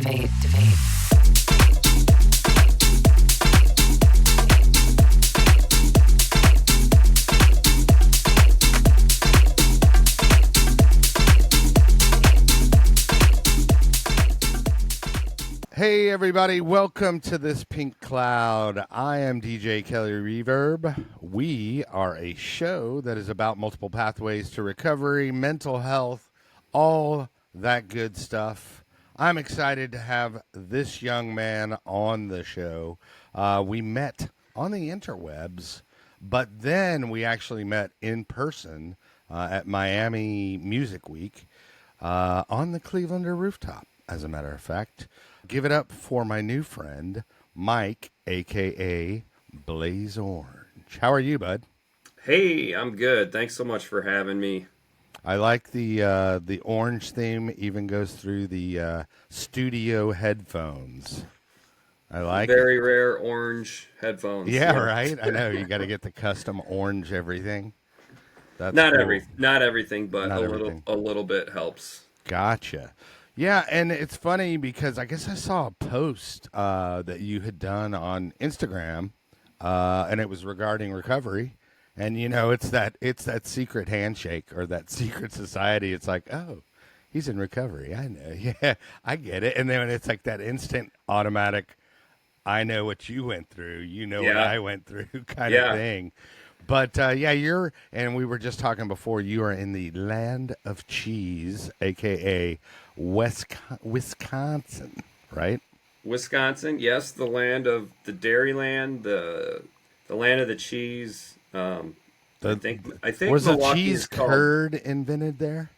Hey everybody, welcome to this Pink Cloud. I am DJ Kelly Reverb. We are a show that is about multiple pathways to recovery, mental health, all that good stuff. I'm excited to have this young man on the show. We met on the interwebs, but then we actually met in person at Miami Music Week on the Clevelander rooftop, as a matter of fact. Give it up for my new friend, Mike, a.k.a. Blaze Orange. How are you, bud? Hey, I'm good. Thanks so much for having me. I like the orange theme, even goes through the studio headphones. I like Very rare orange headphones. Yeah, right? I know. You got to get the custom orange everything. That's not cool. not everything, but Not a everything. little bit helps. Gotcha. Yeah, and it's funny because I guess I saw a post that you had done on Instagram, and it was regarding recovery. And you know, it's that secret handshake or that secret society. It's like, oh, he's in recovery. I know. Yeah, I get it. And then it's like that instant automatic, I know what you went through. You know what I went through kind of thing. But, yeah, and we were just talking before, you are in the land of cheese, a.k.a. Wisconsin, right? Wisconsin, yes, the land of the dairy land, the land of the cheese. I think was Milwaukee the cheese curd invented there?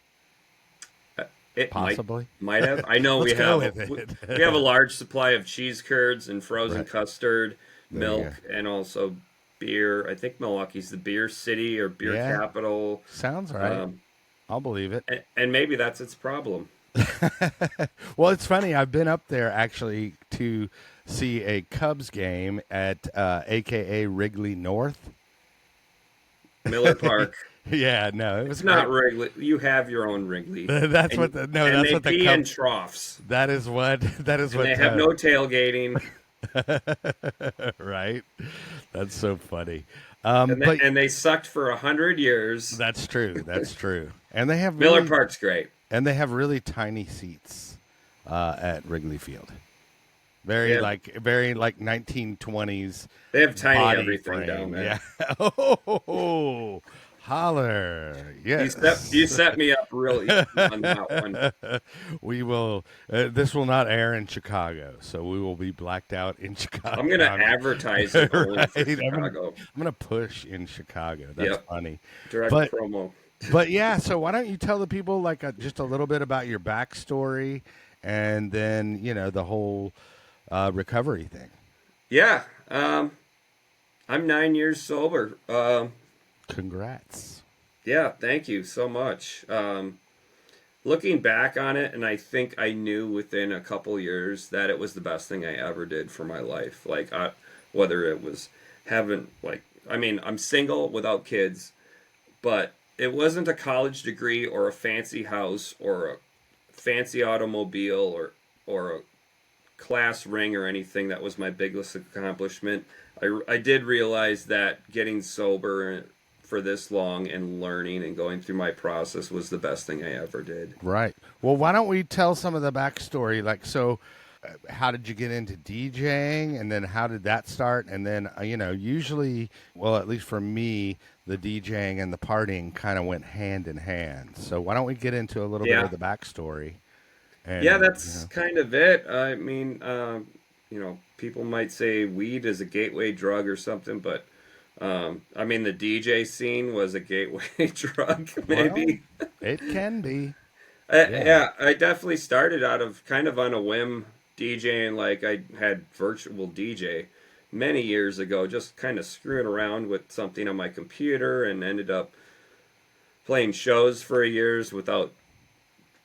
It possibly might have. I know we have a large supply of cheese curds and frozen custard, milk, and also beer. I think Milwaukee's the beer city or beer capital. Sounds right. I'll believe it. And maybe that's its problem. Well, it's funny. I've been up there actually to see a Cubs game at AKA Wrigley North. Miller Park. Yeah, no, it was not Wrigley. You have your own Wrigley. That's what the pee in troughs. That is what. They have no tailgating. Right. That's so funny. And they sucked for 100 years. That's true. That's true. And they have Miller Park's great. And they have really tiny seats at Wrigley Field. Very like 1920s. They have tiny everything frame. Down there. Yeah. Oh, holler! Yes. You set me up really on that one. We will. This will not air in Chicago, so we will be blacked out in Chicago. I'm going to advertise it only for Chicago. I'm going to push in Chicago. That's funny. Direct promo. But yeah, so why don't you tell the people just a little bit about your backstory, and then the whole recovery thing. Yeah, I'm 9 years sober. Congrats. Yeah, thank you so much. Looking back on it, and I think I knew within a couple years that it was the best thing I ever did for my life. Whether it was I'm single without kids, but it wasn't a college degree or a fancy house or a fancy automobile or a class ring or anything that was my biggest accomplishment. I did realize that getting sober for this long and learning and going through my process was the best thing I ever did. Right. Well, why don't we tell some of the backstory? How did you get into DJing, and then how did that start? And then, usually, well, at least for me, the DJing and the partying kind of went hand in hand. So why don't we get into a little bit of the backstory? And, that's kind of it. I mean, people might say weed is a gateway drug or something, but the DJ scene was a gateway drug, maybe. Well, it can be. I definitely started out of kind of on a whim DJing. I had virtual DJ many years ago, just kind of screwing around with something on my computer, and ended up playing shows for years without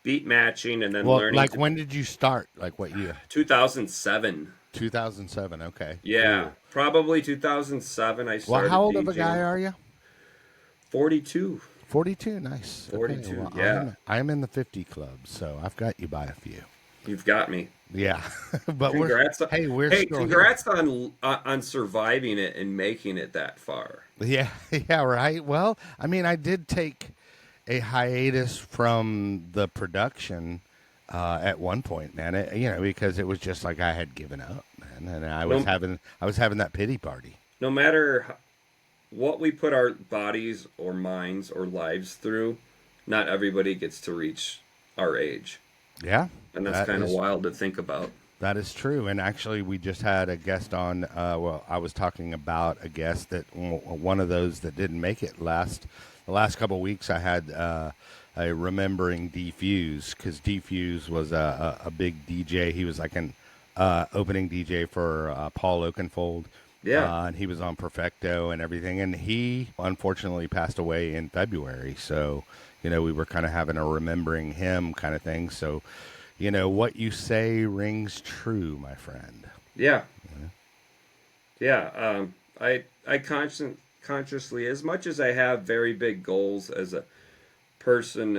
beat matching, and then learning. When did you start? What year? 2007. 2007. Okay. Yeah, cool. Probably 2007. I started. Well, how old DJing. of a guy are you? 42. 42. Nice. 42. Okay, well, yeah. I'm in the 50 club, so I've got you by a few. You've got me. Yeah, but Congrats! we're Hey, still here. congrats on surviving it and making it that far. Yeah, yeah, right. Well, I mean, I did take a hiatus from the production at one point, man. Because it was just like I had given up, man, and No, I was having that pity party. no matter what we put our bodies or minds or lives through, not everybody gets to reach our age, Yeah, and that's that kind of is wild to think about. that is true. And actually, we just had a guest on. Well, I was talking about a guest that one of those that didn't make it the last couple of weeks. I had a remembering Defuse, because Defuse was a big DJ. He was like an opening DJ for Paul Oakenfold. Yeah, And he was on Perfecto and everything. And he unfortunately passed away in February. So, we were kind of having a remembering him kind of thing. So, what you say rings true, my friend. yeah, yeah. I consciously, as much as I have very big goals as a person,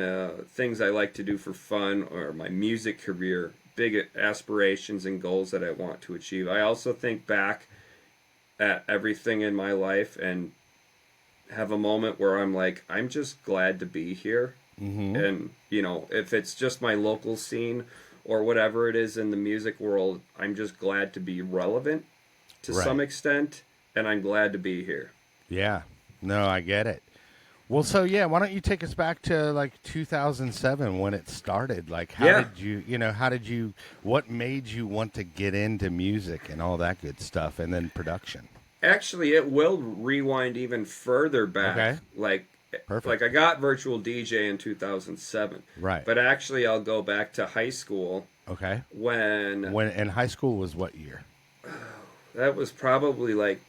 things I like to do for fun, or my music career, big aspirations and goals that I want to achieve. I also think back at everything in my life and have a moment where I'm like, I'm just glad to be here. Mm-hmm. And, if it's just my local scene or whatever it is in the music world, I'm just glad to be relevant to Right. some extent, and I'm glad to be here. Yeah. No, I get it. Well, so yeah, why don't you take us back to like 2007 when it started? Like, Yeah. what made you want to get into music and all that good stuff, and then production? Actually, it will rewind even further back. Okay. Like, Perfect. I got virtual DJ in 2007. Right. But actually, I'll go back to high school Okay. when When in high school was what year? that was probably like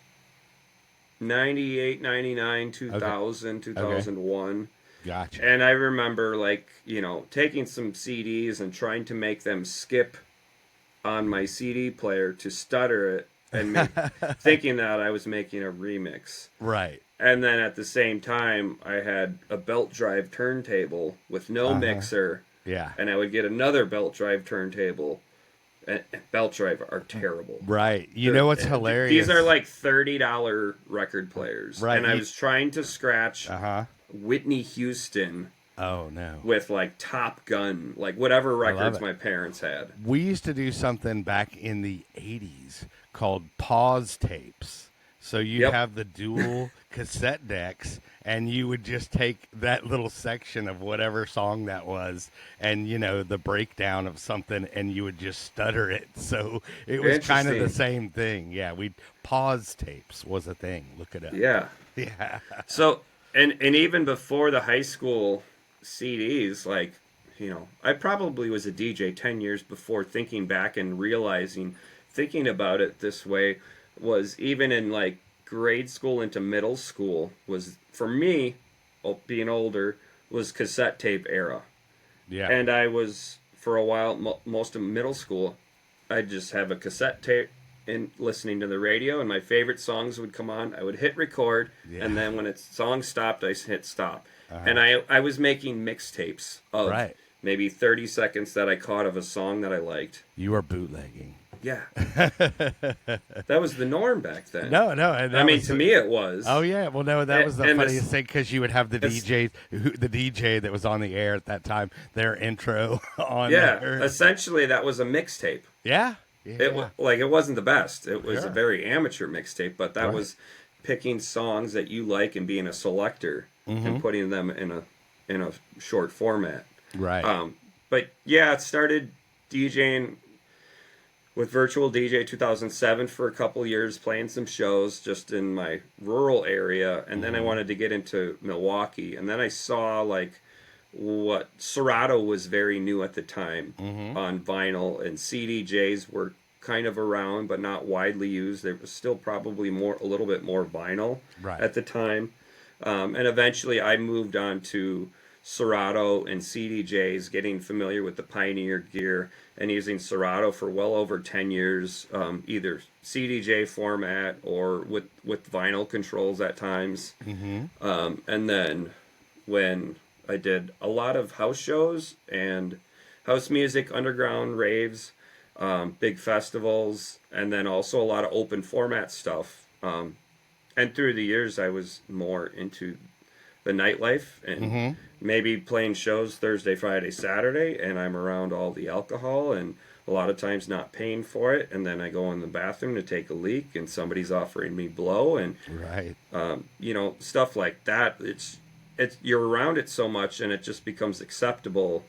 98, 99, 2000, 2001. Gotcha. And I remember, like, taking some CDs and trying to make them skip on my CD player to stutter it and thinking that I was making a remix. Right. And then at the same time, I had a belt drive turntable with no mixer, Yeah. and I would get another belt drive turntable. And belt drive are terrible. Right. You know what's hilarious? These are like $30 record players. Right. And I was trying to scratch Uh-huh. Whitney Houston Oh no. with like Top Gun, like whatever records it. my parents had. We used to do something back in the 80s called pause tapes. So you'd Yep. have the dual cassette decks, and you would just take that little section of whatever song that was, and the breakdown of something, and you would just stutter it. So it was kind of the same thing. Yeah, pause tapes was a thing. Look it up. Yeah. Yeah. So, and even before the high school CDs, like, I probably was a DJ 10 years before, thinking back and thinking about it this way, was even in like grade school into middle school, was for me, being older, was cassette tape era. Yeah. And I was, for a while, most of middle school, I'd just have a cassette tape and listening to the radio, and my favorite songs would come on. I would hit record, and then when its song stopped, I hit stop. And I was making mixtapes of maybe 30 seconds that I caught of a song that I liked. You were bootlegging. Yeah. That was the norm back then. No. I mean, to me it was. Oh, yeah. Well, no, that was the and funniest thing, because you would have the DJ that was on the air at that time, their intro on there. Essentially, that was a mixtape. Yeah. It wasn't the best. It was a very amateur mixtape, but that was picking songs that you like and being a selector and putting them in a short format. Right. But yeah, it started DJing with Virtual DJ 2007 for a couple years, playing some shows just in my rural area, and then I wanted to get into Milwaukee, and then I saw like what Serato was very new at the time on vinyl, and CDJs were kind of around but not widely used. There was still probably a little bit more vinyl at the time, and eventually I moved on to Serato and CDJs, getting familiar with the Pioneer gear and using Serato for well over 10 years, either CDJ format or with vinyl controls at times. And then when I did a lot of house shows and house music, underground raves, big festivals, and then also a lot of open format stuff. And through the years, I was more into the nightlife and maybe playing shows Thursday, Friday, Saturday, and I'm around all the alcohol and a lot of times not paying for it, and then I go in the bathroom to take a leak and somebody's offering me blow and Right. stuff like that. It's you're around it so much and it just becomes acceptable.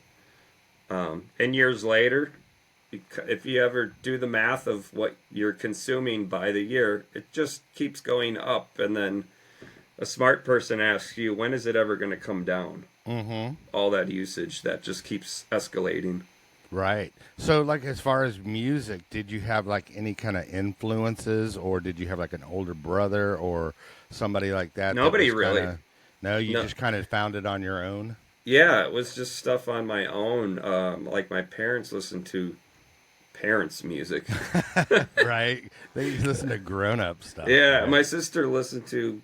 And years later, if you ever do the math of what you're consuming by the year, it just keeps going up, and then a smart person asks you, when is it ever going to come down? All that usage that just keeps escalating. Right. So, like, as far as music, did you have like any kind of influences, or did you have like an older brother or somebody like that? Nobody that was really. No, you No. just kind of found it on your own. Yeah, it was just stuff on my own. Like my parents listened to parents' music. Right. They listen to grown-up stuff. Yeah, right? my sister listened to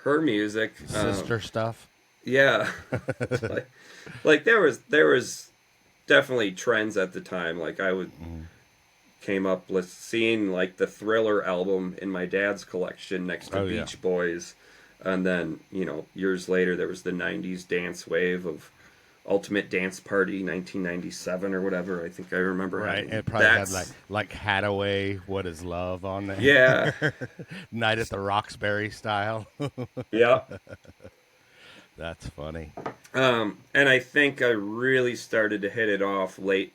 her music. Sister stuff. Yeah, like there was definitely trends at the time. Like I would came up with seeing like the Thriller album in my dad's collection next to Oh, yeah. Beach Boys, and then years later there was the '90s dance wave of Ultimate Dance Party 1997 or whatever. I think I remember. Right. having- It probably had that's like Hadaway, What Is Love on there. yeah, Night at the Roxbury style. yeah. That's funny. And I think I really started to hit it off late,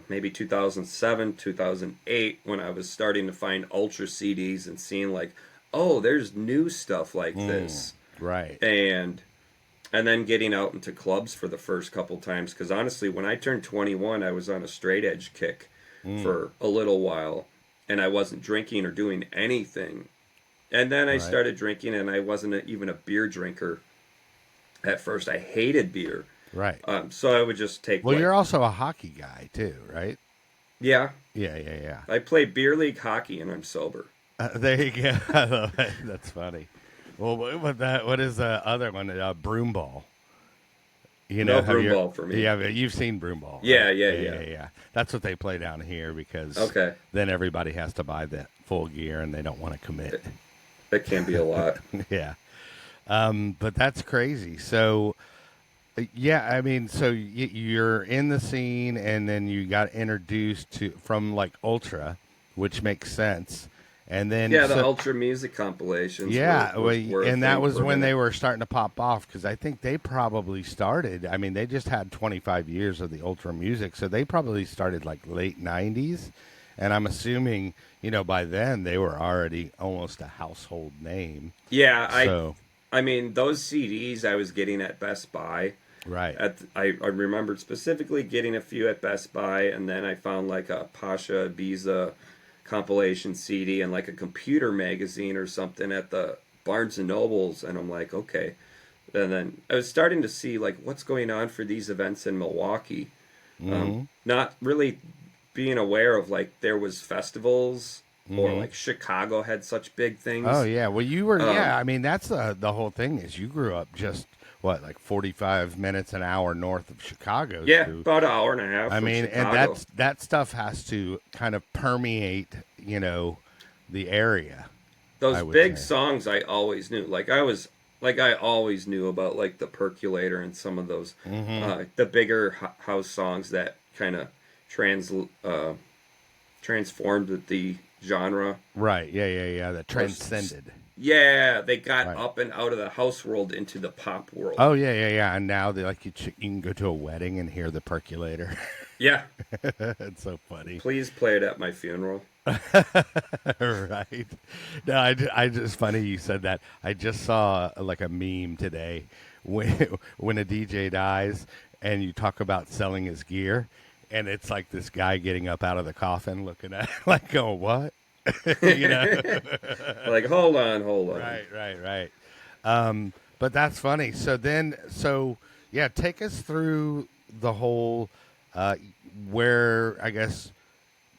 maybe 2007, 2008, when I was starting to find Ultra CDs and seeing like, oh, there's new stuff like this. Right. And then getting out into clubs for the first couple times. Because honestly, when I turned 21, I was on a straight edge kick for a little while. And I wasn't drinking or doing anything. And then I started drinking, and I wasn't even a beer drinker. At first, I hated beer. Right. So I would just take. Well, you're also a hockey guy too, right? Yeah. Yeah. I play beer league hockey, and I'm sober. There you go. I love it. That's funny. Well, what is the other one? Broom ball. No broom ball for me. Yeah, you've seen broom ball. Yeah, right? yeah. That's what they play down here because then everybody has to buy the full gear and they don't want to commit. That can be a lot. Yeah. But that's crazy. So, yeah, I mean, so you're in the scene, and then you got introduced from like Ultra, which makes sense, and then the Ultra music compilations. Yeah, were a and that thing was for a when minute. they were starting to pop off because I think they probably started. I mean, they just had 25 years of the Ultra music, so they probably started like late '90s, and I'm assuming by then they were already almost a household name. Yeah, I mean, those CDs I was getting at Best Buy. Right. I remembered specifically getting a few at Best Buy, and then I found like a Pasha Ibiza compilation CD and like a computer magazine or something at the Barnes and Nobles, and I'm like, okay. And then I was starting to see like what's going on for these events in Milwaukee. Not really being aware of like there was festivals. Or like Chicago had such big things. Oh yeah, well you were I mean that's the whole thing is you grew up just like 45 minutes an hour north of Chicago. Yeah, about an hour and a half. I mean, Chicago. and that stuff has to kind of permeate the area. Those big songs I always knew. I always knew about like the Percolator and some of those the bigger house songs that kind of transformed the genre. Right. Yeah. That transcended. Yeah, they got up and out of the house world into the pop world. Oh yeah. And now you can go to a wedding and hear the Percolator. Yeah. It's so funny. Please play it at my funeral. Right. No, I just funny you said that. I just saw like a meme today when a DJ dies and you talk about selling his gear. And it's like this guy getting up out of the coffin looking at it, like, going, what? Like, hold on. Right. But that's funny. So take us through the whole where, I guess,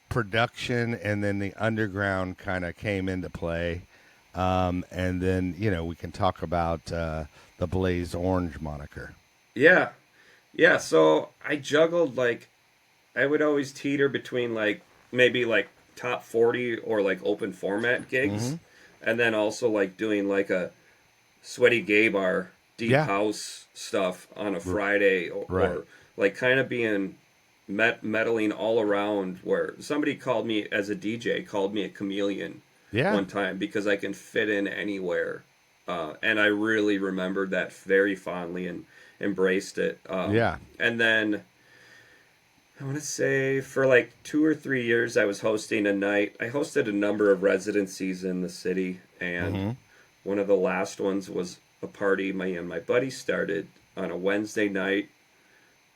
production and then the underground kind of came into play. And then, we can talk about the Blaze Orange moniker. Yeah. Yeah, so I juggled like I would always teeter between like maybe like top 40 or like open format gigs, Mm-hmm. and then also like doing like a sweaty gay bar deep Yeah. house stuff on a Friday, or, Right. like kind of being meddling all around. Where somebody called me as a DJ, called me a chameleon Yeah. one time because I can fit in anywhere, and I really remembered that very fondly and embraced it. Yeah. And then I want to say for like 2 or 3 years, I was hosting a night. I hosted a number of residencies in the city, and Mm-hmm. one of the last ones was a party my and my buddy started on a Wednesday night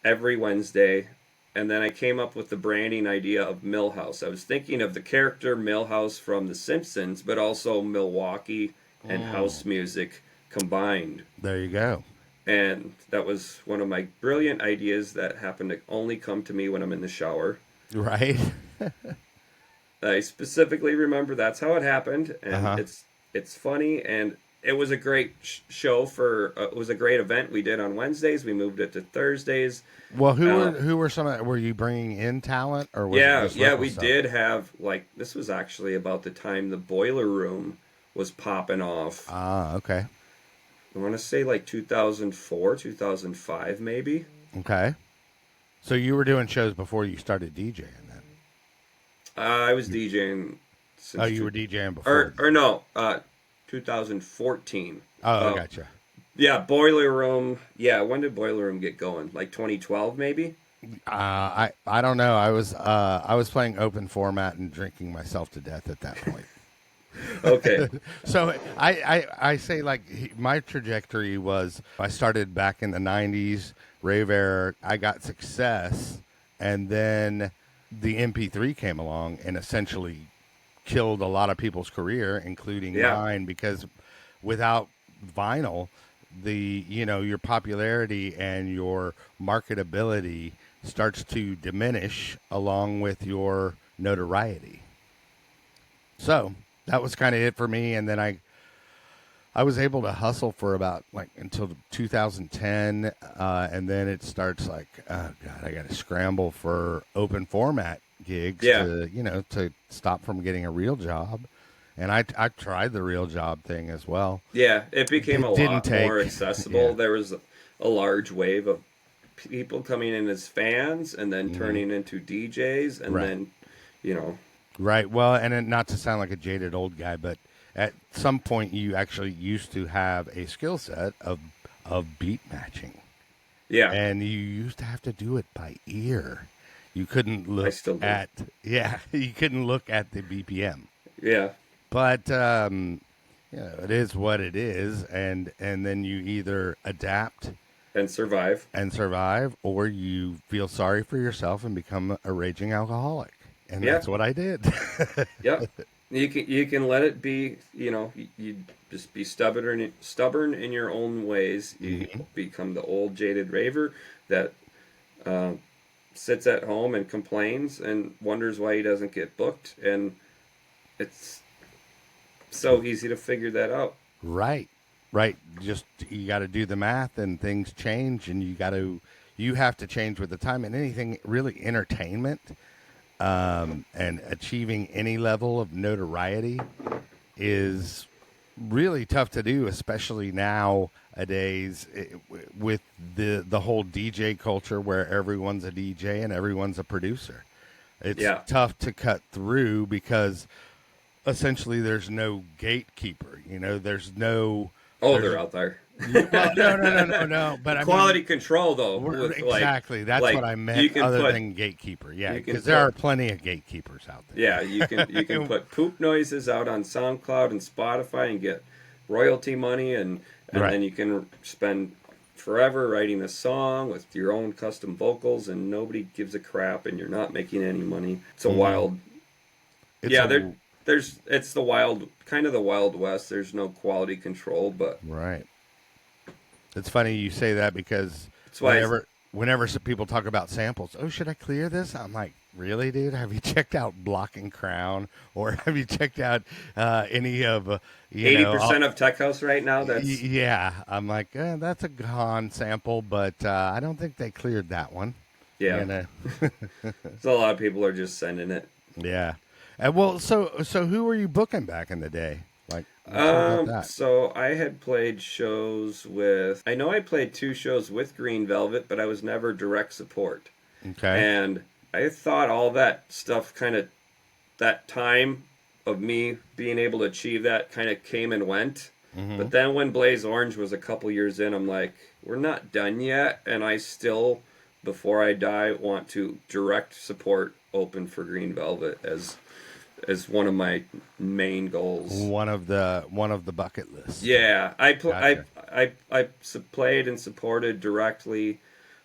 every Wednesday. And then I came up with the branding idea of Millhouse. I was thinking of the character Millhouse from The Simpsons, but also Milwaukee and Mm. house music combined. There you go. And that was one of my brilliant ideas that happened to only come to me when I'm in the shower. Right. I specifically remember that's how it happened, and Uh-huh. it's funny, and it was a great show for it was a great event we did on Wednesdays. We moved it to Thursdays. Well, Uh, who were some of, were you bringing in talent, or was it yeah, just yeah, local we stuff? did have like this was actually about the time the Boiler Room was popping off. Ah, okay. I want to say like 2004, 2005 maybe. Okay. So you were doing shows before you started DJing then? I was DJing Oh, since you were two, DJing before. or no, 2014. Oh, I Uh, gotcha. Yeah, Boiler Room. Yeah, when did Boiler Room get going? Like 2012, maybe? I don't know. I was playing open format and drinking myself to death at that point. Okay. So I say like my trajectory was I started back in the '90s rave era. I got success, and then the MP3 came along and essentially killed a lot of people's career, including Yeah. mine, because without vinyl, your popularity and your marketability starts to diminish along with your notoriety. So that was kind of it for me, and then I was able to hustle for about like until 2010, and then it starts like, oh god, I got to scramble for open format gigs Yeah. to stop from getting a real job, and I tried the real job thing as well. Yeah. It became a It didn't lot more take, accessible. yeah, There was a large wave of people coming in as fans and then hmm, turning into DJs and right, then, you know, right. Well, and not to sound like a jaded old guy, but at some point you actually used to have a skill set of beat matching. yeah, And you used to have to do it by ear. You couldn't I look still do. at yeah, you couldn't look at the BPM. Yeah. But it is what it is, and then you either adapt And survive. and survive, or you feel sorry for yourself and become a raging alcoholic. And Yeah. that's what I did. Yep. You can let it be, you just be stubborn in your own ways. You Mhm. become the old jaded raver that uh, sits at home and complains and wonders why he doesn't get booked, and it's so easy to figure that out. Right. Right. Just you got to do the math and things change and you have to change with the time and anything really entertainment and achieving any level of notoriety is really tough to do, especially nowadays with the whole DJ culture where everyone's a DJ and everyone's a producer. It's Yeah. tough to cut through because essentially there's no gatekeeper. There's no Oh, there's they're out there. well, no. But I mean, Quality control though, with exactly. That's what I meant. you can Other put than gatekeeper, yeah, you can because there are put plenty of gatekeepers out yeah, you can there. put poop noises out on SoundCloud and Spotify and get royalty money, and Right. then you can spend forever writing a song with your own custom vocals, and nobody gives a crap, and you're not making any money. It's a Mhm. wild, It's yeah. a It's the wild, kind of the Wild West. There's no quality control, but right. It's funny you say that because that's why whenever whenever some people talk about samples, oh, should I clear this? I'm like, really, dude? Have you checked out Block and Crown, or have you checked out any of 80% of tech house right now. That's yeah, I'm like, that's a gone sample, but I don't think they cleared that one. yeah. You know? So a lot of people are just sending it. Yeah. Well, so who were you booking back in the day? Like, let's talk about that. So I had played shows with. I know I played 2 shows with Green Velvet, but I was never direct support. Okay. And I thought all that stuff kind of, that time of me being able to achieve that kind of came and went. Mm-hmm. But then when Blaze Orange was a couple years in, I'm like, we're not done yet. And I still, before I die, want to direct support open for Green Velvet as one of my main goals. One of the bucket lists. Yeah, Gotcha. I played and supported directly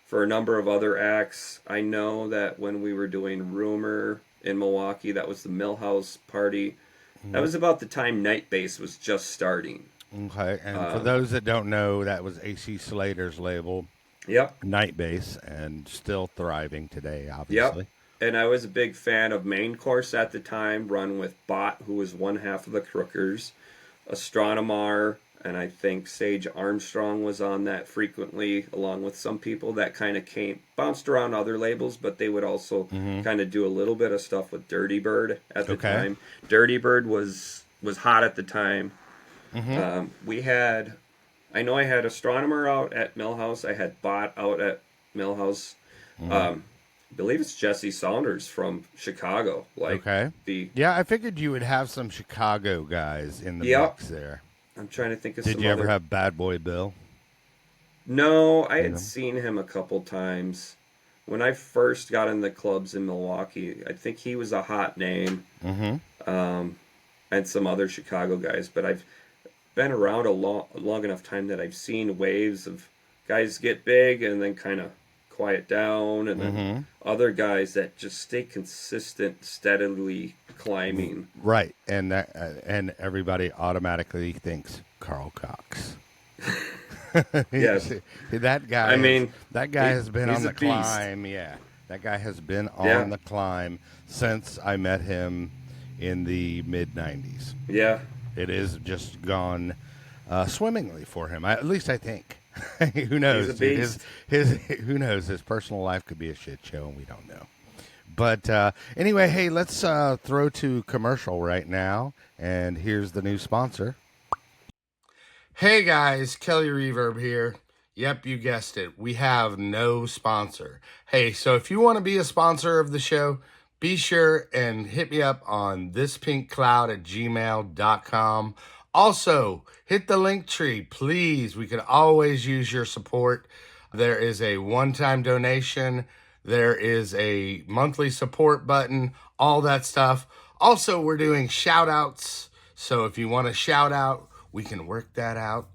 for a number of other acts. I know that when we were doing Rumor in Milwaukee, that was the Millhouse party. That was about the time Night Bass was just starting. Okay, and for those that don't know, that was AC Slater's label, Yep. Night Bass, and still thriving today, obviously. Yep. And I was a big fan of Main Course at the time, run with Bot, who was one half of the Crookers, Astronomar, and I think Sage Armstrong was on that frequently, along with some people that kind of bounced around other labels, but they would also kind of do a little bit of stuff with Dirty Bird at the time. Dirty Bird was hot at the time. I know I had Astronomer out at Millhouse. I had Bot out at Millhouse. I believe it's Jesse Saunders from Chicago. Yeah, I figured you would have some Chicago guys in the mix there. I'm trying to think of Did you ever have Bad Boy Bill? No, I had seen him a couple times. When I first got in the clubs in Milwaukee, I think he was a hot name. And some other Chicago guys. But I've been around a long enough time that I've seen waves of guys get big and then kind of quiet down, and then other guys that just stay consistent, steadily climbing. Right, and everybody automatically thinks Carl Cox. Yes, that guy. I mean, that guy has been on the beast. climb. Yeah, that guy has been on the climb since I met him in the mid '90s. Yeah, it is just gone swimmingly for him. At least I think. Who knows? He's a beast. His who knows? His personal life could be a shit show, and we don't know. But anyway, hey, let's throw to commercial right now, and here's the new sponsor. Hey guys, Kelly Reverb here. Yep, you guessed it. We have no sponsor. Hey, so if you want to be a sponsor of the show, be sure and hit me up on thispinkcloud@gmail.com. Also, hit the link tree, please. We could always use your support. There is a one-time donation. There is a monthly support button, all that stuff. Also, we're doing shout-outs. So if you want a shout-out, we can work that out.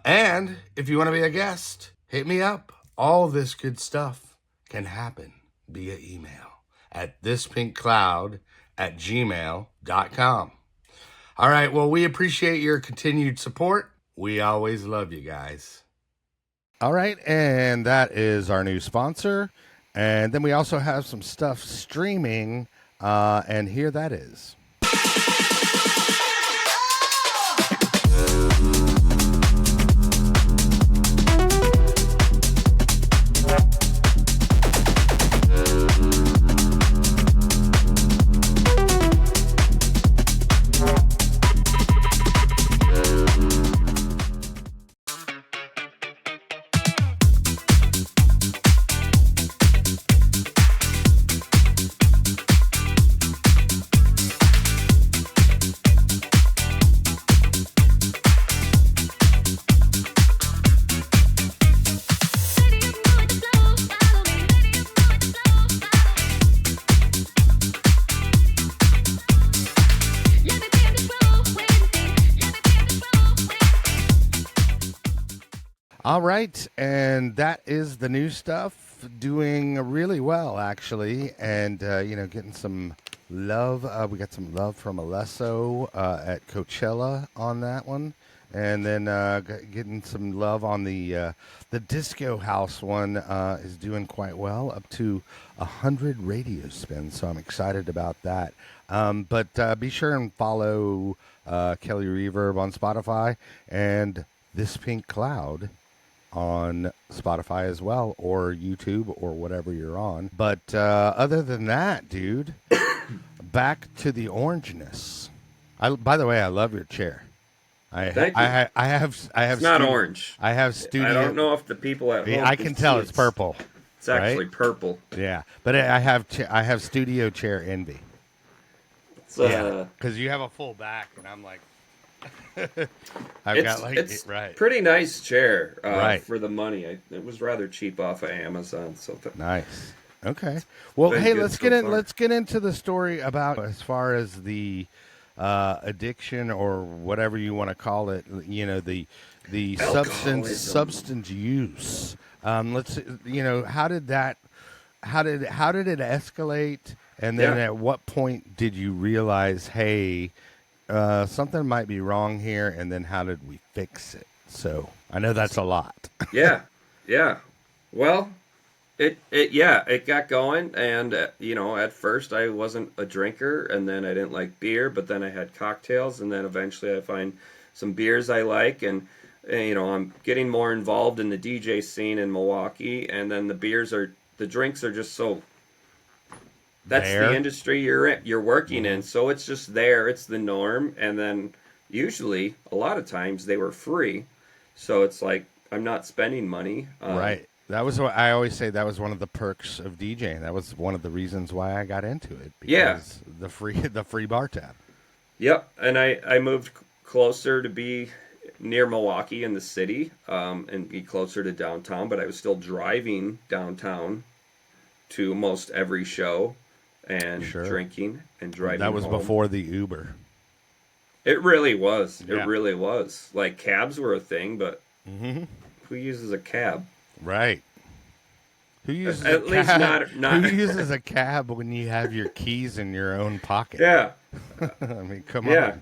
And if you want to be a guest, hit me up. All this good stuff can happen via email at thispinkcloud@gmail.com. All right, well, we appreciate your continued support. We always love you guys. All right, and that is our new sponsor. And then we also have some stuff streaming, and here that is. All right, and that is the new stuff, doing really well, actually, and, getting some love. We got some love from Alesso at Coachella on that one. and then getting some love on the disco house one is doing quite well, up to 100 radio spins. So I'm excited about that. But be sure and follow Kelly Reverb on Spotify and This Pink Cloud on Spotify as well, or YouTube, or whatever you're on. But other than that, dude, back to the orangeness. By the way, I love your chair. Thank you. I have It's not orange. I have studio. I don't know if the people at home. I can tell it's purple. It's actually right? purple. Yeah, but I have studio chair envy. It's, because you have a full back, and I'm like, it's right. Pretty nice chair Right. for the money. It was rather cheap off of Amazon. So nice. Okay. Well, been hey, good let's so far. let's get into the story about as far as the addiction, or whatever you want to call it. You know, the Alcoholism. substance use. Let's how did it escalate, and then Yeah. at what point did you realize, hey, something might be wrong here, and then how did we fix it? So I know that's a lot. Yeah. Well, it got going, and at first I wasn't a drinker, and then I didn't like beer, but then I had cocktails, and then eventually I find some beers I like, and I'm getting more involved in the DJ scene in Milwaukee, and then the drinks are just so. That's There. the industry you're working in, so it's just there. It's the norm, and then usually a lot of times they were free, so it's like I'm not spending money. Right. That was what I always say. That was one of the perks of DJing. That was one of the reasons why I got into it. Because the free bar tab. Yep, and I moved closer to be near Milwaukee in the city, and be closer to downtown, but I was still driving downtown to most every show and drinking and driving That was home. before the Uber. It really was. Yeah. It really was. Like, cabs were a thing, but who uses a cab? Right. Who uses At a least cab? not- Who uses a cab when you have your keys in your own pocket? Yeah. I mean, come Yeah.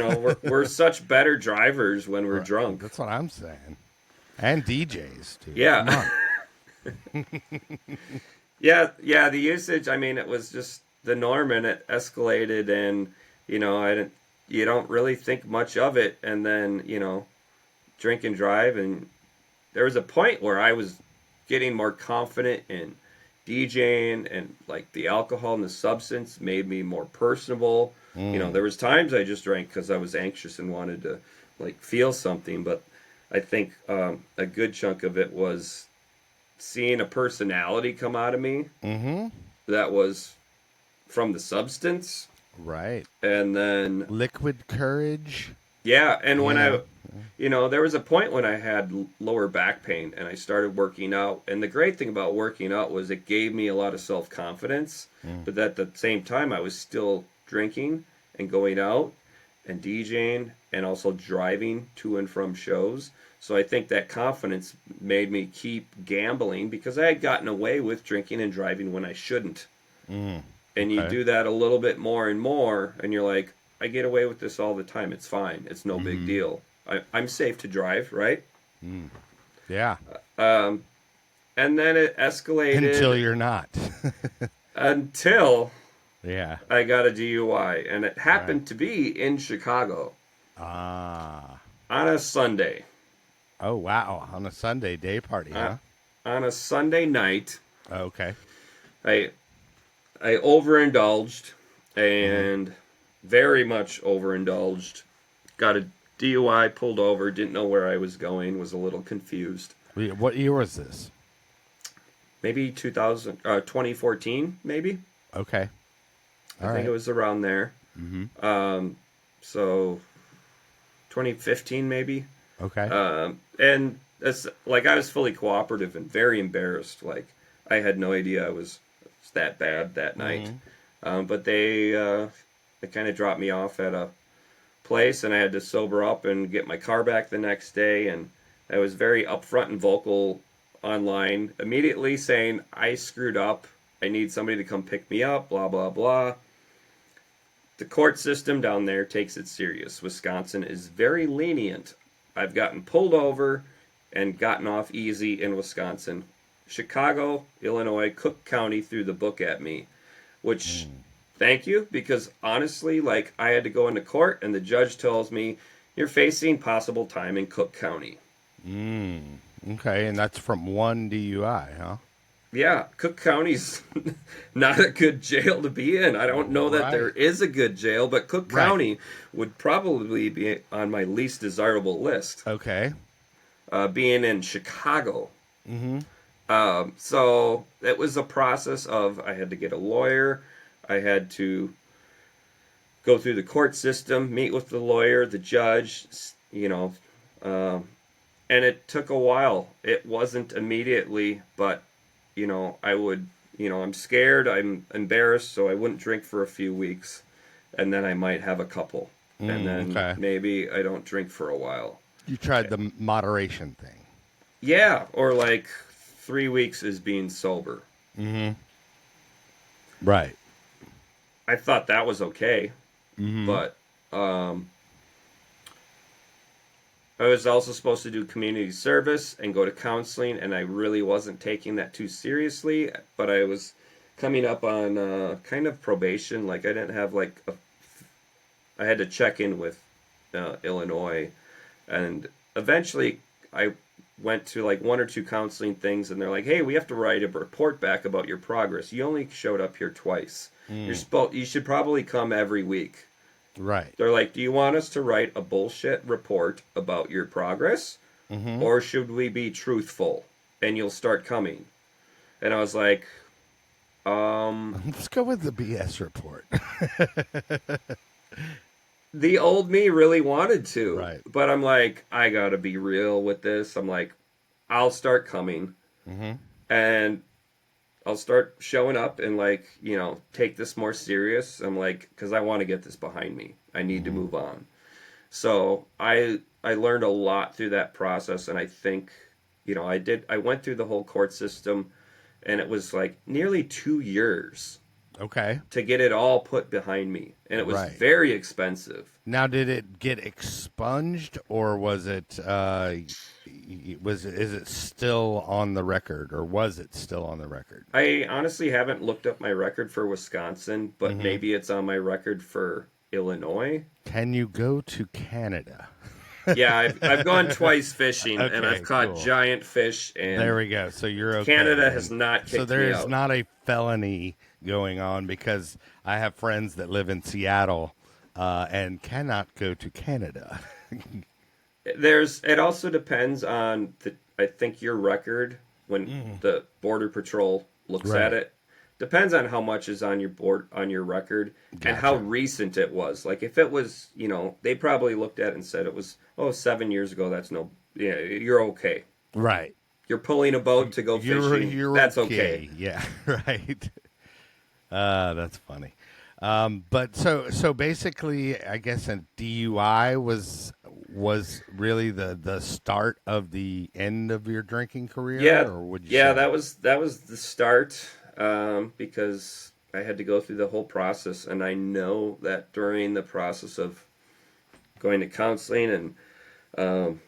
on. We're such better drivers when we're drunk. That's what I'm saying. And DJs too. Yeah. Come on. Yeah, the usage, I mean, it was just the norm, and it escalated, and you don't really think much of it, and then, drink and drive, and there was a point where I was getting more confident in DJing, and like the alcohol and the substance made me more personable. There was times I just drank because I was anxious and wanted to like feel something, but I think a good chunk of it was seeing a personality come out of me that was from the substance. Right. And then Liquid courage. yeah, and when there was a point when I had lower back pain, and I started working out, and the great thing about working out was it gave me a lot of self-confidence, but at the same time I was still drinking and going out and DJing and also driving to and from shows. So I think that confidence made me keep gambling, because I had gotten away with drinking and driving when I shouldn't. And you do that a little bit more and more, and you're like, I get away with this all the time. It's fine. It's no big deal. I'm safe to drive, right? Yeah. And then it escalated. Until you're not. Until yeah. I got a DUI. And it happened to be in Chicago. Ah. On a Sunday. Oh, wow. On a Sunday day party, huh? On a Sunday night. Okay. I overindulged, and very much overindulged. Got a DUI, pulled over, didn't know where I was going, was a little confused. What year was this? Maybe 2014, maybe. Okay. I think it was around there. So 2015, maybe. Okay. And it's like I was fully cooperative and very embarrassed. Like I had no idea I was that bad that night. But they kind of dropped me off at a place, and I had to sober up and get my car back the next day. And I was very upfront and vocal online, immediately saying, I screwed up. I need somebody to come pick me up, blah, blah, blah. The court system down there takes it serious. Wisconsin is very lenient I've gotten pulled over and gotten off easy in Wisconsin. Chicago, Illinois, Cook County threw the book at me, which thank you, because honestly, like, I had to go into court and the judge tells me you're facing possible time in Cook County. Okay, and that's from one DUI, huh? Yeah, Cook County's not a good jail to be in. I don't know that there is a good jail, but Cook County would probably be on my least desirable list. Okay. Being in Chicago. So it was a process of, I had to get a lawyer. I had to go through the court system, meet with the lawyer, the judge, and it took a while. It wasn't immediately, but, I'm scared, I'm embarrassed, so I wouldn't drink for a few weeks, and then I might have a couple, and then maybe I don't drink for a while. You tried the moderation thing. Yeah, or like 3 weeks is being sober. Right. I thought that was okay, but I was also supposed to do community service and go to counseling, and I really wasn't taking that too seriously, but I was coming up on kind of probation. Like, I didn't have I had to check in with Illinois, and eventually I went to like 1 or 2 counseling things, and they're like, hey, we have to write a report back about your progress. You only showed up here twice. You should probably come every week. Right. They're like, do you want us to write a bullshit report about your progress? Or should we be truthful and you'll start coming? And I was like, let's go with the BS report. The old me really wanted to. Right. But I'm like, I gotta be real with this. I'm like, I'll start coming. And I'll start showing up and, like, take this more serious. I'm like, because I want to get this behind me. I need to move on. So I learned a lot through that process, and I think, I went through the whole court system, and it was like nearly 2 years. Okay. To get it all put behind me, and it was very expensive. Now, did it get expunged, or was it is it still on the record, or was it still on the record? I honestly haven't looked up my record for Wisconsin, but maybe it's on my record for Illinois. Can you go to Canada? Yeah, I've gone twice fishing, and I've caught giant fish. And there we go. So you're okay. Canada has not kicked me out. So there's not a felony going on, because I have friends that live in Seattle and cannot go to Canada. It also depends on I think your record when the Border Patrol looks at it. Depends on how much is on your record and how recent it was. Like, if it was, they probably looked at it and said it was 7 years ago. That's you're okay. Right. You're pulling a boat to go fishing. That's okay. Yeah. Right. That's funny. But so basically, I guess a DUI was really the start of the end of your drinking career. Yeah. Or would you say? that was the start. Because I had to go through the whole process, and I know that during the process of going to counseling and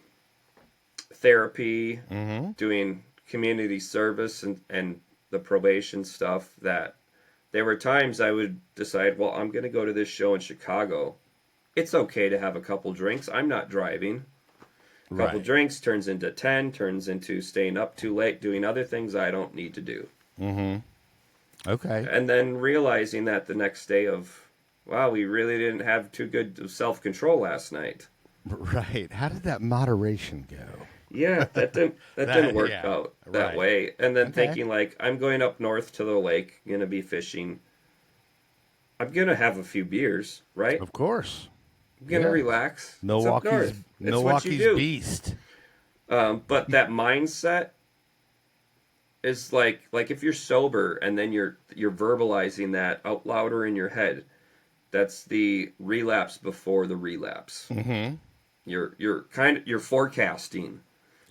therapy, doing community service and the probation stuff, that there were times I would decide, well, I'm going to go to this show in Chicago. It's okay to have a couple drinks. I'm not driving. A couple drinks turns into 10, turns into staying up too late, doing other things I don't need to do. Okay. And then realizing that the next day of, wow, we really didn't have too good of self-control last night. Right. How did that moderation go? Yeah, that didn't work out that way. And then thinking, like, I'm going up north to the lake, going to be fishing. I'm going to have a few beers, right? Of course. I'm going to relax. Milwaukee's beast. But that mindset is like if you're sober and then you're verbalizing that out louder in your head, that's the relapse before the relapse. You're forecasting.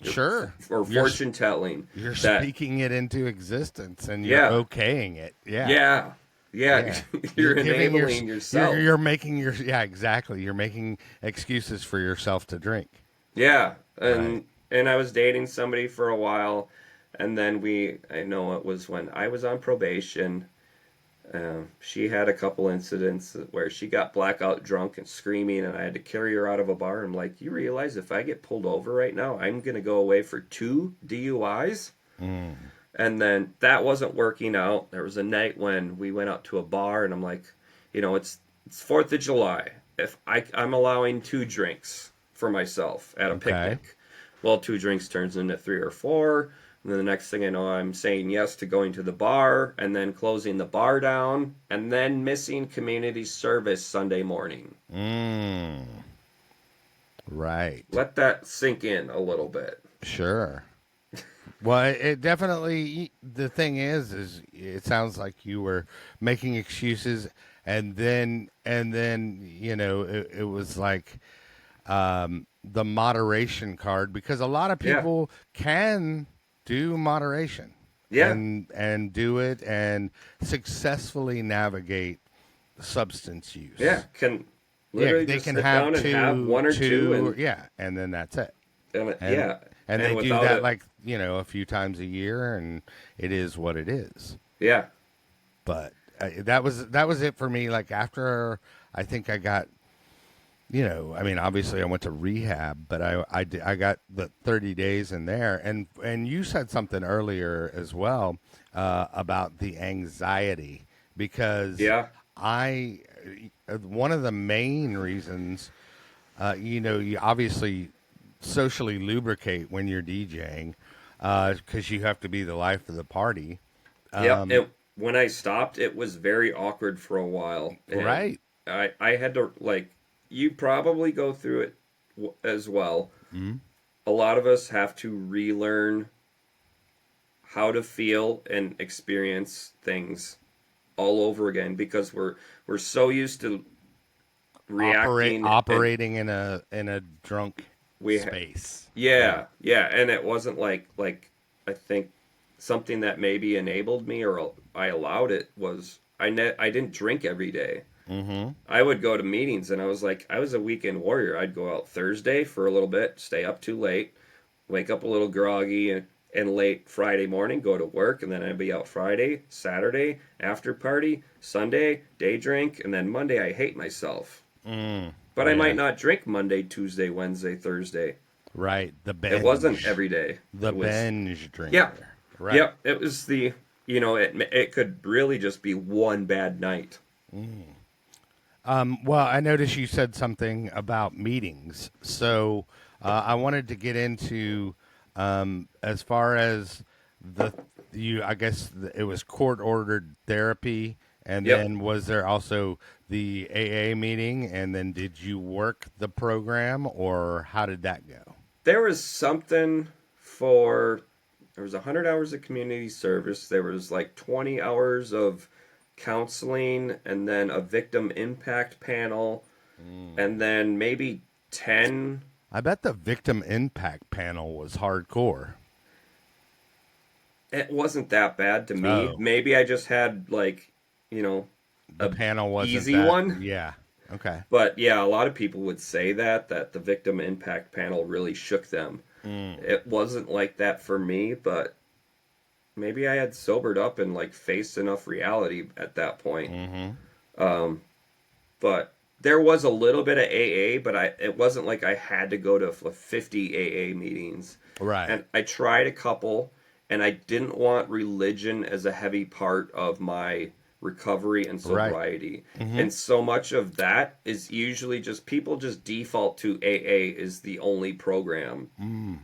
Sure. Or fortune telling. You're speaking it into existence, and you're okaying it. Yeah. You're enabling yourself. You're making exactly. You're making excuses for yourself to drink. Yeah, Right. and I was dating somebody for a while, and then I know it was when I was on probation. She had a couple incidents where she got blackout drunk and screaming, and I had to carry her out of a bar. I'm like, you realize if I get pulled over right now, I'm gonna go away for 2 DUIs? Mm. And then that wasn't working out. There was a night when we went out to a bar, and I'm like, it's Fourth of July. If I'm allowing 2 drinks for myself at a Okay. picnic, well, 2 drinks turns into 3 or 4. And then the next thing I know, I'm saying yes to going to the bar, and then closing the bar down, and then missing community service Sunday morning. Mm. Right. Let that sink in a little bit. Sure. Well, it definitely. The thing is it sounds like you were making excuses, and then it was like the moderation card because a lot of Yeah, people can do moderation yeah, and do it and successfully navigate substance yeah. use. Can Yeah, literally they just can sit have down and have one or two, two, and yeah, and then that's it. and yeah, and they and do without that it, like a few times a year, and it is what it is. yeah, But that was it for me. Like after I think I got, I mean, obviously I went to rehab, but I got the 30 days in there, and you said something earlier as well about the anxiety because yeah, I one of the main reasons, you obviously socially lubricate when you're DJing because you have to be the life of the party. yep. Um, It when I stopped, it was very awkward for a while, and right. I had to like you probably go through it as well. Mm-hmm. A lot of us have to relearn how to feel and experience things all over again because we're so used to reacting and Operating in a drunk we space. Yeah. yeah, yeah, and it wasn't like I think something that maybe enabled me or I allowed it was I didn't drink every day. Mm-hmm. I would go to meetings and I was a weekend warrior. I'd go out Thursday for a little bit, stay up too late, wake up a little groggy and late Friday morning, go to work, and then I'd be out Friday, Saturday, after party, Sunday, day drink, and then Monday I hate myself. Mm. But I might Yeah. not drink Monday, Tuesday, Wednesday, Thursday. Right. The It wasn't binge. every day. The It was, binge yeah, drinker. Right. yep. It was it could really just be one bad night. Mm. Well, I noticed you said something about meetings, so I wanted to get into as far as the you. I guess it was court ordered therapy, and Yep. then was there also the AA meeting, and then did you work the program, or how did that go? There was something for there was 100 hours of community service. There was like 20 hours of counseling and then a victim impact panel Mm. and then maybe 10. I bet the victim impact panel was hardcore. It wasn't that bad to me. Oh, Maybe I just had like, you know, the a panel wasn't easy that. one. Yeah. Okay. But yeah, a lot of people would say that the victim impact panel really shook them. Mm. It wasn't like that for me, but maybe I had sobered up and like faced enough reality at that point. Mm-hmm. Um, but there was a little bit of AA, but it wasn't like I had to go to 50 AA meetings. Right. And I tried a couple, and I didn't want religion as a heavy part of my recovery and Right. sobriety. Mm-hmm. And so much of that is usually just people just default to AA is the only program, Mm.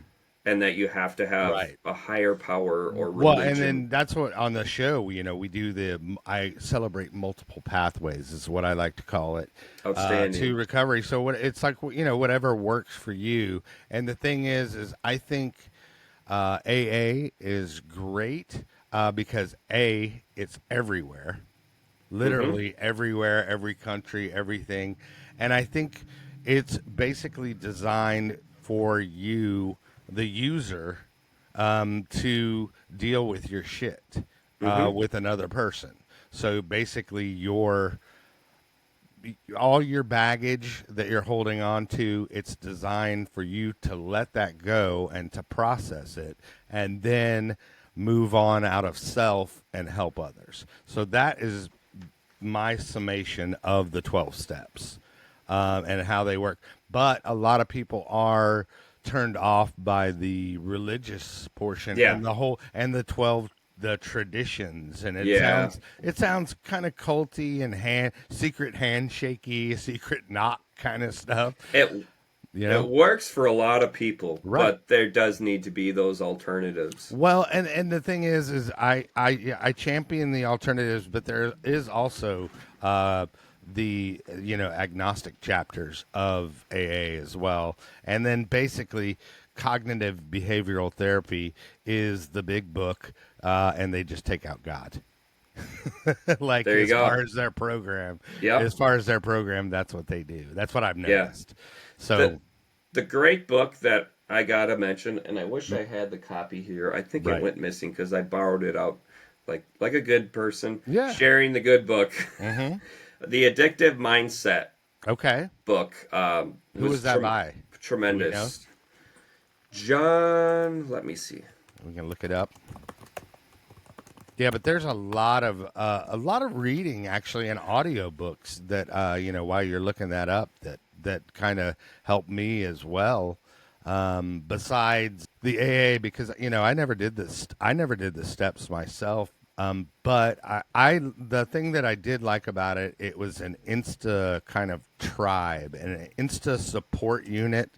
and that you have to have Right. a higher power or Well, and religion. then that's what on the show, we do I celebrate multiple pathways is what I like to call it, to Outstanding. recovery. So what it's like, whatever works for you. And the thing is I think AA is great because it's everywhere, Mm-hmm. literally everywhere, every country, everything. And I think it's basically designed for you, the user, to deal with your shit Mm-hmm. with another person. So basically, you're all your baggage that you're holding on to, it's designed for you to let that go and to process it and then move on out of self and help others. So that is my summation of the 12 steps and how they work. But a lot of people are turned off by the religious portion Yeah. and the whole and the traditions, and Yeah. it sounds kind of culty and secret handshaky, secret knock kind of stuff, It you it know. works for a lot of people, Right. but there does need to be those alternatives. Well, and the thing is I champion the alternatives, but there is also the agnostic chapters of AA as well, and then basically cognitive behavioral therapy is the big book, and they just take out God. Like There you go. as far as their program, that's what they do. That's what I've Yeah. noticed. So The the great book that I gotta mention, and I wish I had the copy here. I think it right, went missing because I borrowed it out like a good person, yeah, sharing the good book. mm-hmm. The Addictive Mindset Okay. book Who was was that by? Do we know? tremendous. John, let me see. We can look it up. Yeah, but there's a lot of reading actually in audiobooks that while you're looking that up that kind of helped me as well. Besides the AA, because I never did this. I never did the steps myself. But I the thing that I did like about it, it was an Insta kind of tribe and an Insta support unit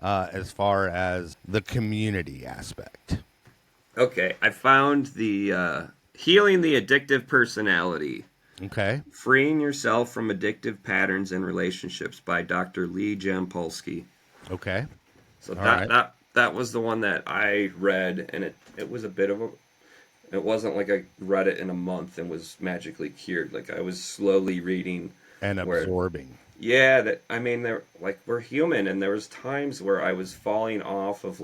as far as the community aspect. Okay, I found the Healing the Addictive Personality. Okay. Freeing Yourself from Addictive Patterns and Relationships by Dr. Lee Jampolsky. Okay. So All that right. that was the one that I read, and it was a bit of a. It wasn't like I read it in a month and was magically cured. Like I was slowly reading. And Where absorbing. yeah, that I mean, we're human, and there was times where I was falling off of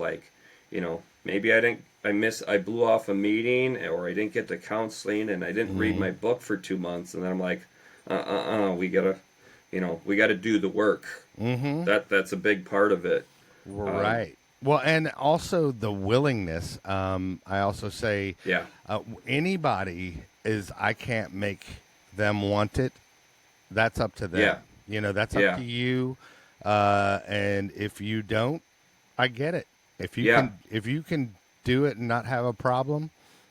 maybe I blew off a meeting, or I didn't get to counseling, and I didn't read Mm-hmm. my book for 2 months, and then I'm like, we gotta do the work. Mm-hmm. That's a big part of it. Um, Right. Well, and also the willingness. I also say yeah, anybody is. I can't make them want it. That's up to them. yeah, That's up yeah, to you. And if you don't, I get it. yeah, If you can do it and not have a problem,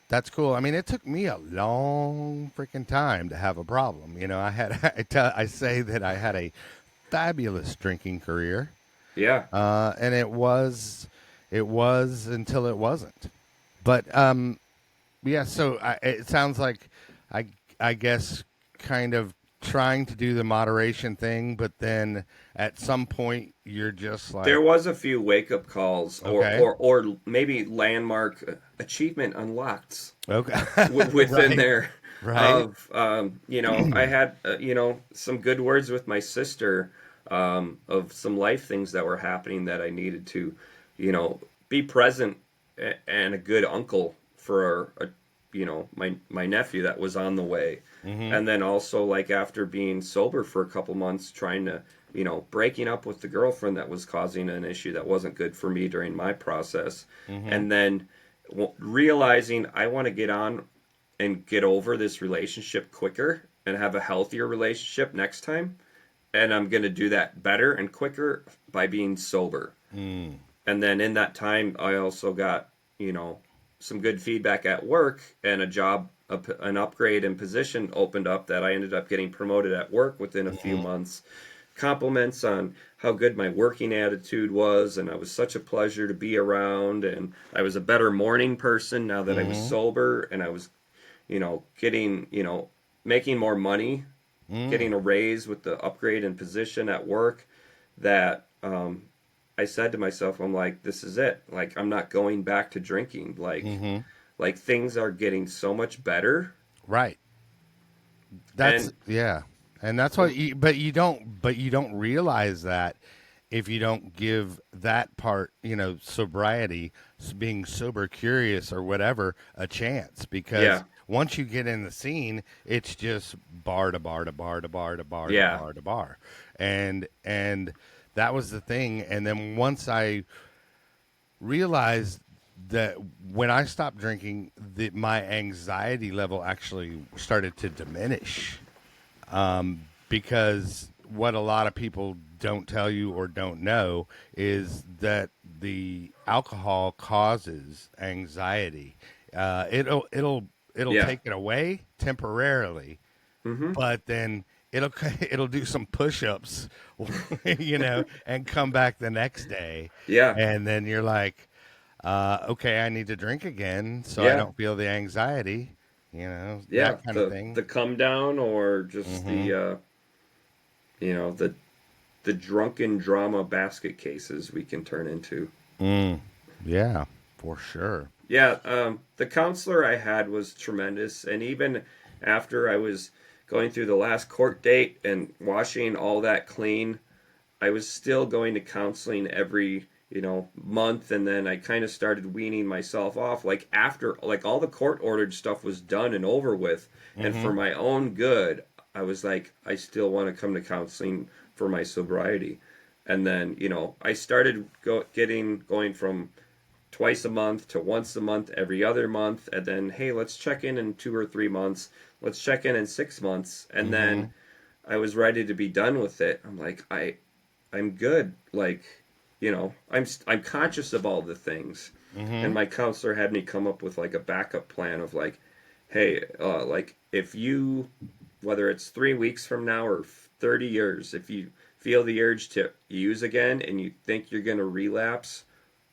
that's cool. I mean, it took me a long freaking time to have a problem. I say that I had a fabulous drinking career, yeah. and it was until it wasn't. But yeah. So it sounds like I, I guess, kind of trying to do the moderation thing, but then at some point you're just There like, was a few wake up calls, okay, or maybe landmark achievement unlocked okay, within right, there right, of I had some good words with my sister of some life things that were happening that I needed to be present and a good uncle for my nephew that was on the way. mm-hmm, And then also, like, after being sober for a couple months, trying to breaking up with the girlfriend that was causing an issue that wasn't good for me during my process. mm-hmm, And then realizing I want to get on and get over this relationship quicker and have a healthier relationship next time, and I'm going to do that better and quicker by being sober. mm, And then in that time, I also got, some good feedback at work, and a job, an upgrade in position opened up that I ended up getting promoted at work within a few mm-hmm, months. Compliments on how good my working attitude was, and I was such a pleasure to be around, and I was a better morning person now that I was mm-hmm, sober, and I was, getting, making more money, mm, getting a raise with the upgrade in position at work, that I said to myself, I'm like, this is it. Like, I'm not going back to drinking. mm-hmm, Like things are getting so much better. right. That's And yeah, and that's what. But you don't realize that if you don't give that part, sobriety, being sober curious or whatever, a chance, because yeah, once you get in the scene, it's just bar to bar to bar to bar to bar to Yeah. bar to bar, and that was the thing. And then once I realized that when I stopped drinking, that my anxiety level actually started to diminish, because what a lot of people don't tell you or don't know is that the alcohol causes anxiety. It'll Yeah. take it away temporarily, Mm-hmm. but then it'll it'll do some push-ups, and come back the next day, Yeah. and then you're like, okay, I need to drink again so I Yeah. don't feel the anxiety, Yeah. that kind of The thing. come down, or just Hmm. the the drunken drama basket cases we can turn into. Yeah, for sure. Yeah, the counselor I had was tremendous, and even after I was going through the last court date and washing all that clean, I was still going to counseling every, month, and then I kind of started weaning myself off. Like after, like all the court ordered stuff was done and over with, and for Hmm. my own good, I was like, I still want to come to counseling for my sobriety. And then, I started going from twice a month to once a month, every other month, and then hey, let's check in 2 or 3 months. Let's check in 6 months, and then Hmm. I was ready to be done with it. I'm like, I'm good. Like, I'm conscious of all the things, and Hmm. my counselor had me come up with like a backup plan of like, hey, like if you, whether it's 3 weeks from now or 30 years, if you feel the urge to use again and you think you're gonna relapse,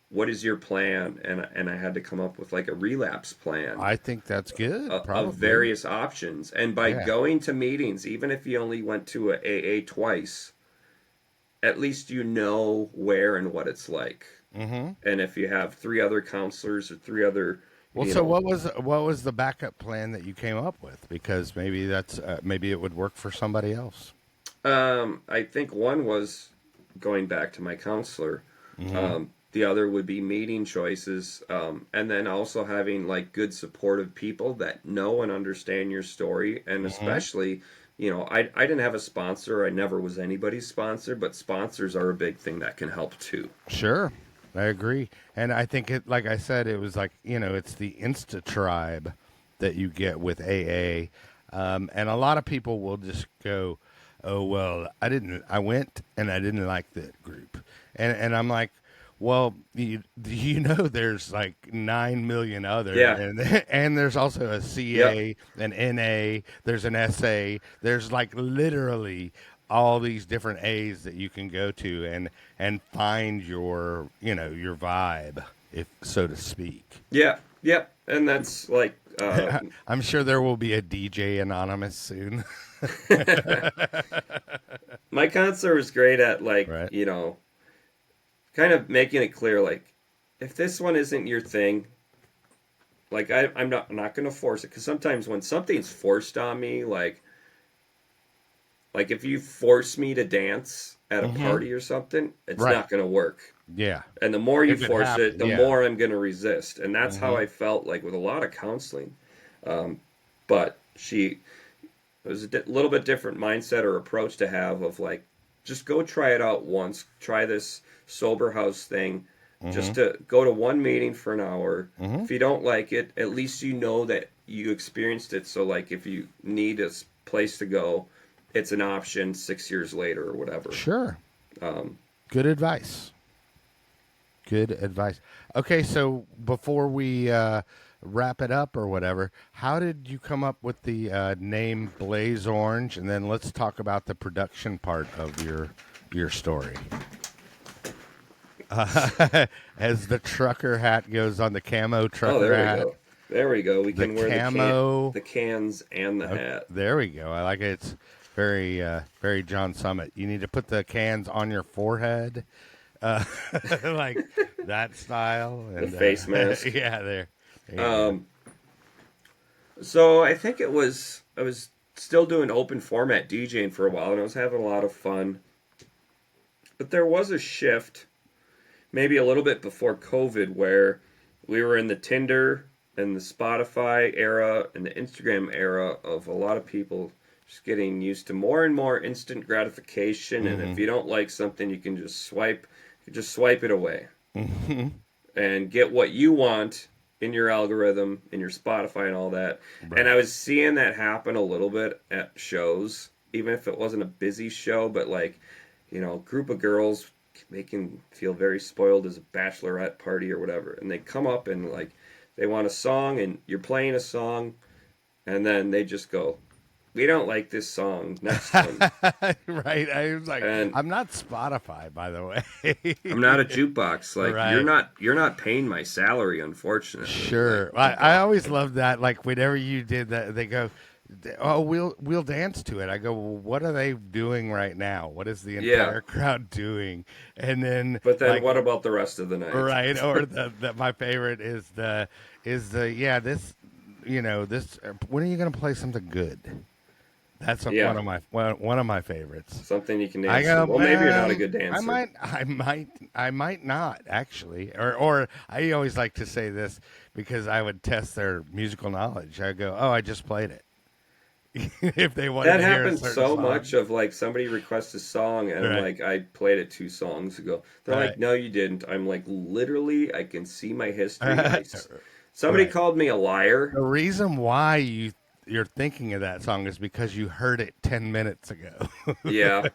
what is your plan? And I had to come up with like a relapse plan I think that's good, of probably. various options. And by Yeah. going to meetings, even if you only went to a AA twice, at least you know where and what it's like. Hmm. And if you have three other counselors or three other, Well, you so know, what was the backup plan that you came up with? Because maybe it would work for somebody else. I think one was going back to my counselor. Hmm. The other would be meeting choices, and then also having like good supportive people that know and understand your story, and Hmm. especially, I didn't have a sponsor. I never was anybody's sponsor, but sponsors are a big thing that can help too. Sure, I agree, and I think it. Like I said, it was like it's the Insta tribe that you get with AA, and a lot of people will just go, "Oh well, I didn't. I went and I didn't like that group," and I'm like, "Well, there's like 9 million other, Yeah. and and there's also a Yep. CA, an NA, there's an SA, there's like literally." All these different A's that you can go to and find your vibe, if so to speak. Yeah. Yep. And that's like, I'm sure there will be a DJ Anonymous soon. my counselor was great at like, Right. kind of making it clear, like, if this one isn't your thing, like I'm not gonna force it, because sometimes when something's forced on me, like if you force me to dance at a Mm-hmm. party or something, it's Right. not gonna work. Yeah. And the more you If it force it, happened, the yeah. more I'm gonna resist. And that's how Mm-hmm. I felt like with a lot of counseling. But it was a little bit different mindset or approach to have of like, just go try it out once. Try this sober house thing. Mm-hmm. Just to go to one meeting for an hour. Mm-hmm. If you don't like it, at least you know that you experienced it. So like, if you need a place to go, it's an option 6 years later or whatever. Sure. Um, Good advice. Good advice. Okay, so before we wrap it up or whatever, how did you come up with the name Blaze Orange? And then let's talk about the production part of your story. As the trucker hat goes on, the camo oh, trucker there we hat, go. There we go. We the can wear camo. the cans and the Okay, hat. there we go. I like it. It's very John Summit. You need to put the cans on your forehead, uh, like that style. The And face mask. yeah, there you go. Um, So I think I was still doing open format DJing for a while, and I was having a lot of fun. But there was a shift, maybe a little bit before COVID, where we were in the Tinder and the Spotify era and the Instagram era of a lot of people just getting used to more and more instant gratification. And if you don't like something, you can just swipe it away and get what you want in your algorithm, in your Spotify and all that. Right. And I was seeing that happen a little bit at shows, even if it wasn't a busy show, but like, group of girls making feel very spoiled as a bachelorette party or whatever. And they come up and like, they want a song and you're playing a song and then they just go, we don't like this song. Next one. Right. I was like, And I'm not Spotify, by the way. I'm not a jukebox. Like Right. you're not paying my salary, unfortunately. Sure. Like, I always loved that. Like whenever you did that, they go, "Oh, we'll dance to it." I go, "Well, what are they doing right now? What is the yeah. entire crowd doing?" And then, But then like, what about the rest of the night? right, or the my favorite is the yeah this, this. When are you going to play something good? That's Yeah. one of my favorites. Something you can I dance to. go, Well, maybe you're not a man, good dancer. I might not actually, or I always like to say this because I would test their musical knowledge. I go, oh, I just played it. If they wanted That to hear a happens certain so song, much of like somebody requests a song and I'm right, like, I played it 2 songs ago. They're right, like, no, you didn't. I'm like, literally, I can see my history. Somebody right. called me a liar. The reason why you're thinking of that song is because you heard it 10 minutes ago. Yeah,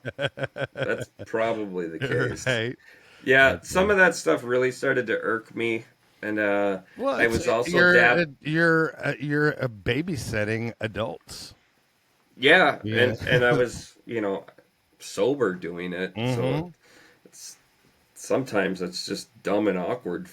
that's probably the case. Right. Yeah, That's some of that stuff really started to irk me. And well, I was also dab. you're babysitting adults. Yeah, Yeah. and I was, sober doing it. So Mm-hmm. it's sometimes it's just dumb and awkward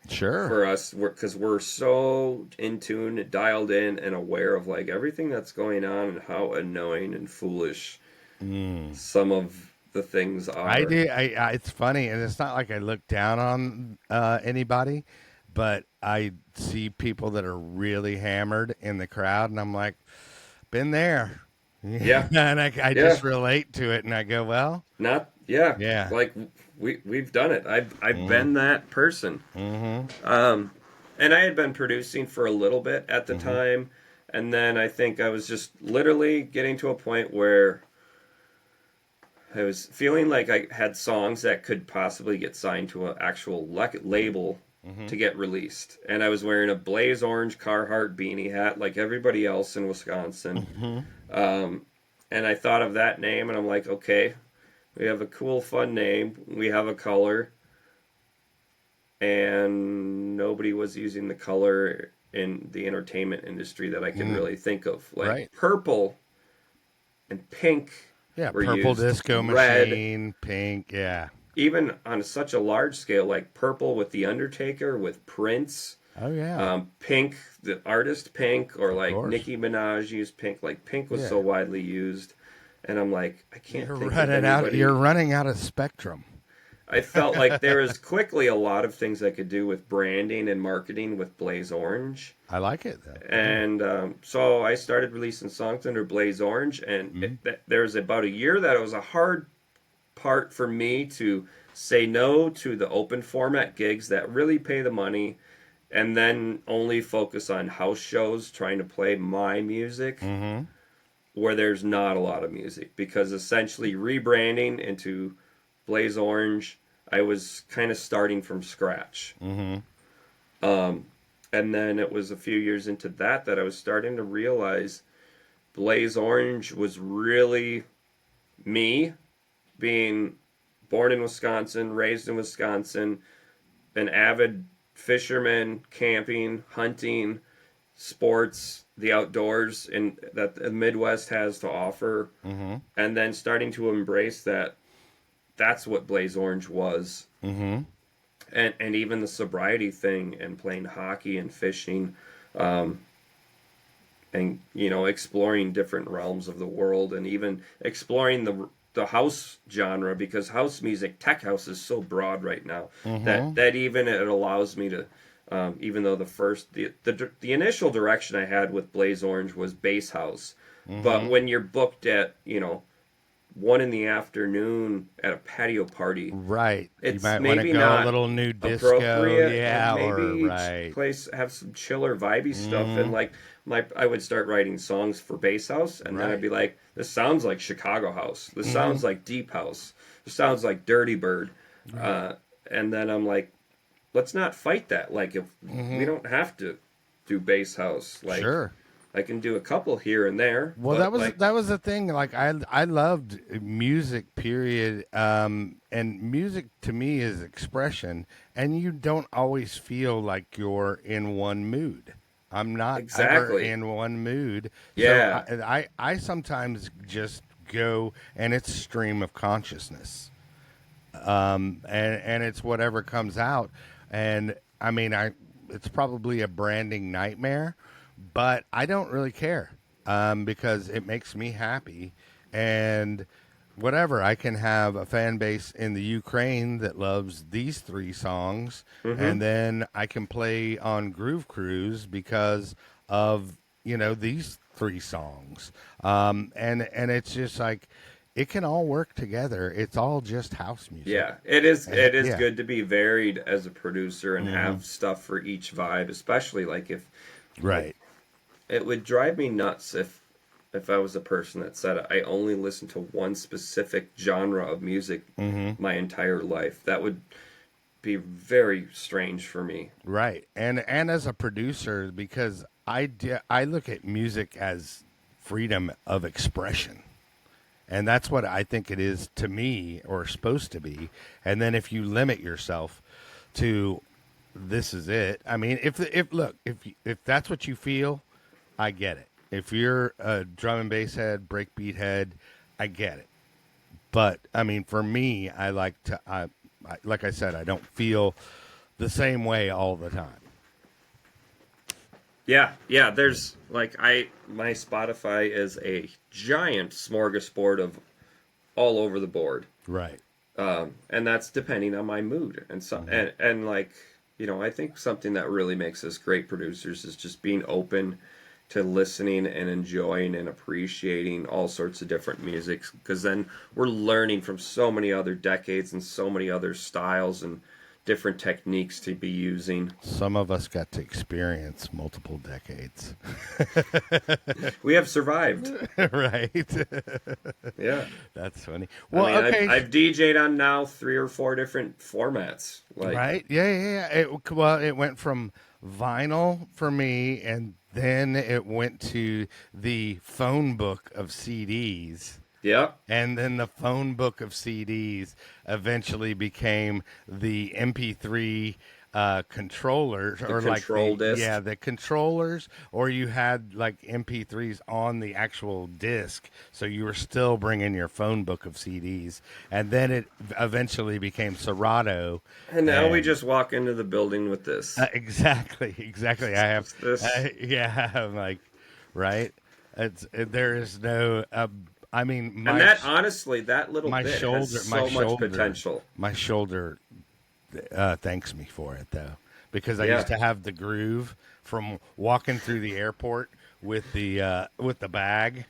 Sure. for us because we're so in tune, dialed in, and aware of like everything that's going on and how annoying and foolish Mm. some of the things I are. do. It's funny, and it's not like I look down on anybody, but I see people that are really hammered in the crowd, and I'm like, been there. Yeah, And I yeah, just relate to it, and I go, well, not yeah. yeah. Like we've done it. I've Mm-hmm. been that person. Mm-hmm. Um, and I had been producing for a little bit at the Mm-hmm. time, and then I think I was just literally getting to a point where I was feeling like I had songs that could possibly get signed to an actual label Mm-hmm. to get released. And I was wearing a blaze orange Carhartt beanie hat like everybody else in Wisconsin. Mm-hmm. Um, and I thought of that name, and I'm like, okay, we have a cool, fun name. We have a color, and nobody was using the color in the entertainment industry that I could Mm. really think of. Like Right. purple and pink Yeah. were Purple used, Disco red, Machine, Pink. Yeah. even on such a large scale, like purple with The Undertaker, with Prince, Oh yeah. Pink, the artist Pink, or Of like course. Nicki Minaj used Pink. Like Pink was so Yeah. widely used, and I'm like, I can't You're think of running out. You're anybody. running out of spectrum. I felt like there was quickly a lot of things I could do with branding and marketing with Blaze Orange. I like it though. Yeah. And so I started releasing songs under Blaze Orange, and Mhm. there was about a year that it was a hard part for me to say no to the open format gigs that really pay the money and then only focus on house shows trying to play my music Mm-hmm. where there's not a lot of music because essentially rebranding into Blaze Orange, I was kind of starting from scratch. Mm-hmm. Um, and then it was a few years into that I was starting to realize Blaze Orange was really me being born in Wisconsin, raised in Wisconsin, an avid fisherman, camping, hunting, sports, the outdoors, and that the Midwest has to offer, Mm-hmm. and then starting to embrace that. That's what Blaze Orange was, Mm-hmm. and even the sobriety thing, and playing hockey and fishing, um, and exploring different realms of the world, and even exploring the house genre because house music, tech house, is so broad right now Mm-hmm. that even it allows me to, even though the initial direction I had with Blaze Orange was bass house, but Mm-hmm. when you're booked at 1 in the afternoon at a patio party, Right. You it's might want to maybe go a not little new disco. appropriate, and Yeah. Or, maybe right. place have some chiller vibey stuff. And Mm, like I would start writing songs for bass house, and then I'd right. be like, this sounds like Chicago house, this Mm, sounds like deep house, this sounds like Dirty Bird. right. uh, and then I'm like, let's not fight that. Like, if we Hmm. don't have to do bass house, like Sure. I can do a couple here and there, Well, but like, that was the thing. Like I loved music. Period. And music to me is expression, and you don't always feel like you're in one mood. I'm not ever exactly, in one mood, so yeah, I sometimes just go, and it's stream of consciousness, and it's whatever comes out, and I mean I it's probably a branding nightmare, but I don't really care, because it makes me happy, and whatever, I can have a fan base in the Ukraine that loves these three songs, mm-hmm, and then I can play on Groove Cruise because of these three songs, and it's just like it can all work together. It's all just house music. yeah. It is Yeah. good to be varied as a producer and Hmm. have stuff for each vibe, especially like if like Right. it would drive me nuts if I was a person that said I only listen to one specific genre of music Hmm. my entire life. That would be very strange for me. Right. And as a producer, because I look at music as freedom of expression. And that's what I think it is to me, or supposed to be. And then if you limit yourself to this is it. I mean, if look, if that's what you feel, I get it. If you're a drum and bass head, breakbeat head, I get it. But I mean, for me, I like to. Like I said, I don't feel the same way all the time. Yeah, yeah. There's like my Spotify is a giant smorgasbord of all over the board, Right. and that's depending on my mood. And so Hmm. and like, I think something that really makes us great producers is just being open to listening and enjoying and appreciating all sorts of different musics, because then we're learning from so many other decades and so many other styles and different techniques to be using. Some of us got to experience multiple decades. We have survived. Right. Yeah. That's funny. I Well, mean, I've, okay. I've DJ'd on now 3 or 4 different formats. Like, Right. Yeah, yeah, yeah. Well, it went from vinyl for me, and then it went to the phone book of CDs. yeah, And then the phone book of CDs eventually became the MP3 controllers, the or like control disc. the controllers, or you had like MP3s on the actual disc, so you were still bringing your phone book of CDs, and then it eventually became Serato, And now we and just walk into the building with this. exactly, exactly. I have, This. yeah, I'm like, right. There is no. I mean, And that, honestly, that little my bit has shoulder my so much shoulder potential. my shoulder thanks me for it, though, because I used Yeah. to have the groove from walking through the airport with the bag.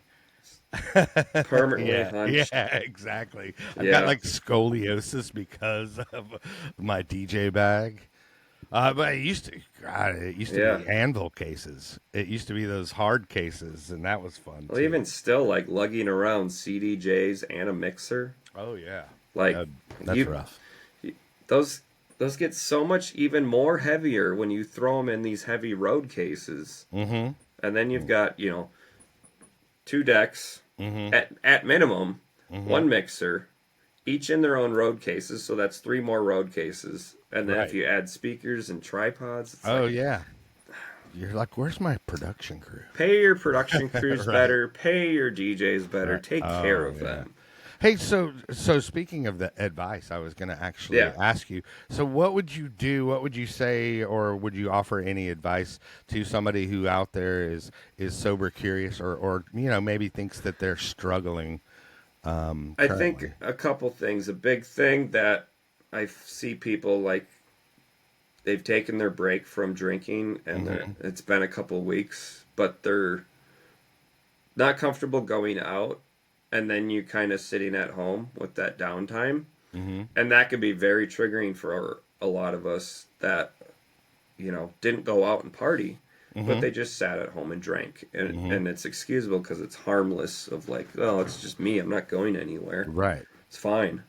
Permanently Yeah, yeah, hunched. exactly. I've got Yeah. like scoliosis because of my DJ bag. But it used to Yeah. be anvil cases. It used to be those hard cases, and that was fun Well, too. even still, like lugging around CDJs and a mixer, Oh yeah, like that, that's you, rough. those those get so much even more heavier when you throw them in these heavy road cases. Mm-hmm. And then you've got, 2 decks Mm-hmm. at minimum, Mm-hmm. one mixer, each in their own road cases, so that's 3 more road cases. And then if Right. you add speakers and tripods, it's Oh like, yeah. You're like, where's my production crew? pay your production crews Right. better, pay your DJs better, Right. take care Oh of yeah. them. Hey, so speaking of the advice, I was going to actually Yeah. ask you. So, what would you do? What would you say, or would you offer any advice to somebody who out there is sober curious, or maybe thinks that they're struggling I think currently? a couple things. A big thing that I see people like, they've taken their break from drinking and Mm-hmm. it's been a couple weeks, but they're not comfortable going out, and then you kind of sitting at home with that downtime. Mm-hmm. And that could be very triggering for a lot of us that, didn't go out and party, Mm-hmm. but they just sat at home and drank. And it's excusable because it's harmless of like, oh, it's just me. I'm not going anywhere. Right. It's fine.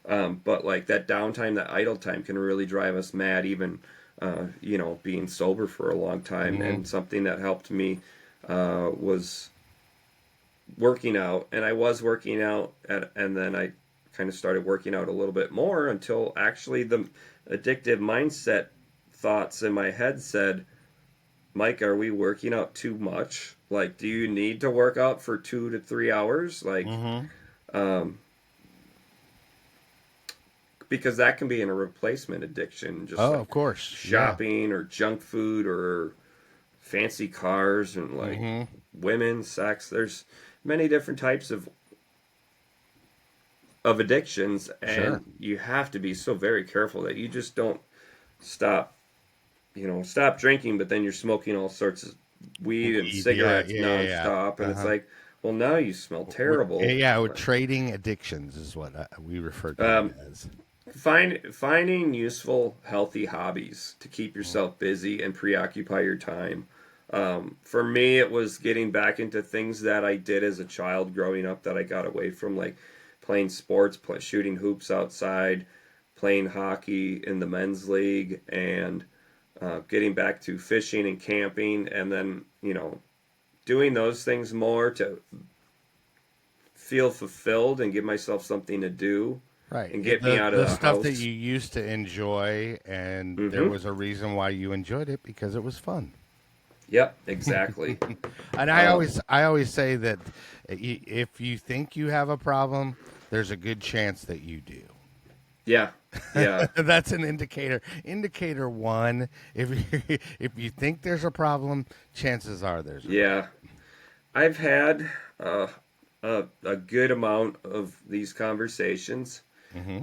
But like that downtime, that idle time can really drive us mad, even, being sober for a long time. Mm-hmm. And something that helped me was working out. And I was working out, and then I kind of started working out a little bit more until actually the addictive mindset thoughts in my head said, Mike, are we working out too much? Like, do you need to work out for 2 to 3 hours? Like, because that can be in a replacement addiction. Just of course. shopping or junk food or fancy cars and like women, sex. There's many different types of addictions, and you have to be so very careful that you just don't stop drinking, but then you're smoking all sorts of weed and cigarettes nonstop, and it's like, well, now you smell terrible. We're trading addictions is what we refer to it as. Finding useful, healthy hobbies to keep yourself busy and preoccupy your time. For me, it was getting back into things that I did as a child growing up that I got away from, like playing sports, shooting hoops outside, playing hockey in the men's league, and getting back to fishing and camping, and then, doing those things more to feel fulfilled and give myself something to do. Right. And get me out of the stuff house. that you used to enjoy, and there was a reason why you enjoyed it, because it was fun. Yep, exactly. And I always say that if you think you have a problem, there's a good chance that you do. Yeah. That's an indicator. Indicator one, if you think there's a problem, chances are there's a problem. I've had a good amount of these conversations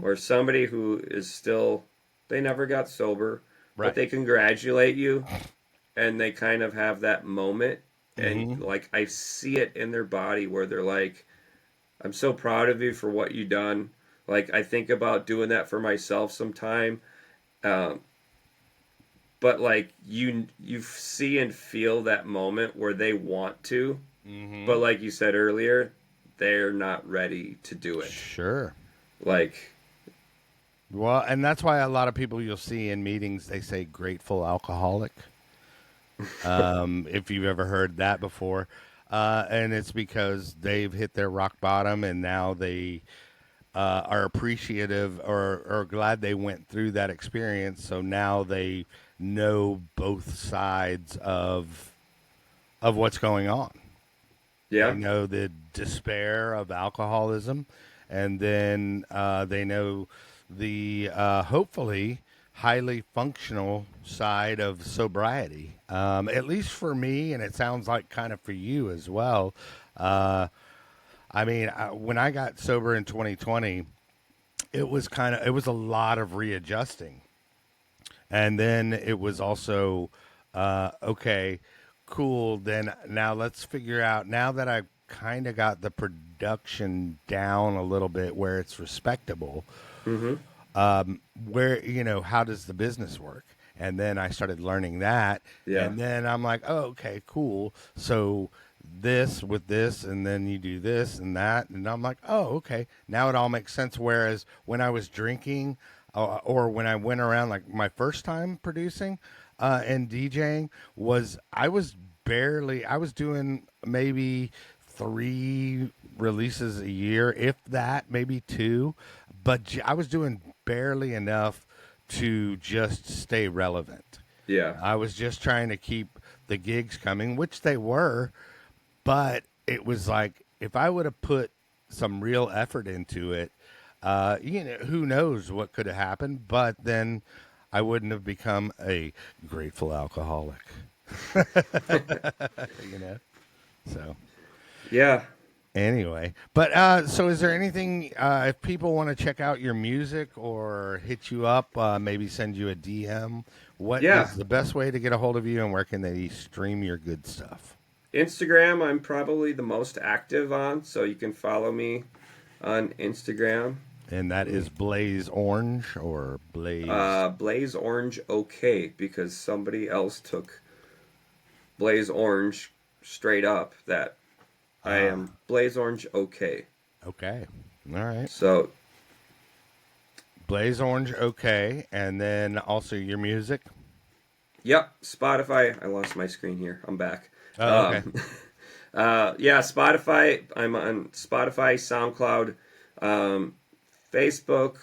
where somebody who is still, they never got sober, but they congratulate you, and they kind of have that moment, and like I see it in their body where they're like, I'm so proud of you for what you done. Like, I think about doing that for myself sometime. But like you see and feel that moment where they want to, but like you said earlier, they're not ready to do it. Sure. Like, well, and that's why a lot of people you'll see in meetings, they say grateful alcoholic. If you've ever heard that before. And it's because they've hit their rock bottom, and now they are appreciative or glad they went through that experience. So now they know both sides of what's going on. yeah, They know the despair of alcoholism, and then they know the hopefully highly functional side of sobriety. At least for me, and it sounds like kind of for you as well. I mean, when I got sober in 2020, it was a lot of readjusting. And then it was also, okay, cool. Then now let's figure out, now that I've kind of got the production down a little bit where it's respectable, where, how does the business work? And then I started learning that. Yeah. And then I'm like, oh, okay, cool. So this with this, and then you do this and that. And I'm like, oh, okay. Now it all makes sense. Whereas when I was drinking or when I went around, like my first time producing and DJing I was doing maybe 3 releases a year, if that, maybe 2. But I was doing barely enough to just stay relevant. Yeah. I was just trying to keep the gigs coming, which they were, but it was like, if I would have put some real effort into it, who knows what could have happened, but then I wouldn't have become a grateful alcoholic. So. Yeah. Anyway, but so is there anything, if people want to check out your music or hit you up, maybe send you a DM, what is the best way to get a hold of you, and where can they stream your good stuff? Instagram, I'm probably the most active on, so you can follow me on Instagram. And that is Blaze Orange or Blaze. Blaze Orange OK, because somebody else took Blaze Orange straight up. That I am Blaze Orange OK. Okay. All right. So Blaze Orange, okay. And then also your music. yep, Spotify. I lost my screen here. I'm back. Oh, okay. Yeah, Spotify. I'm on Spotify, SoundCloud, Facebook,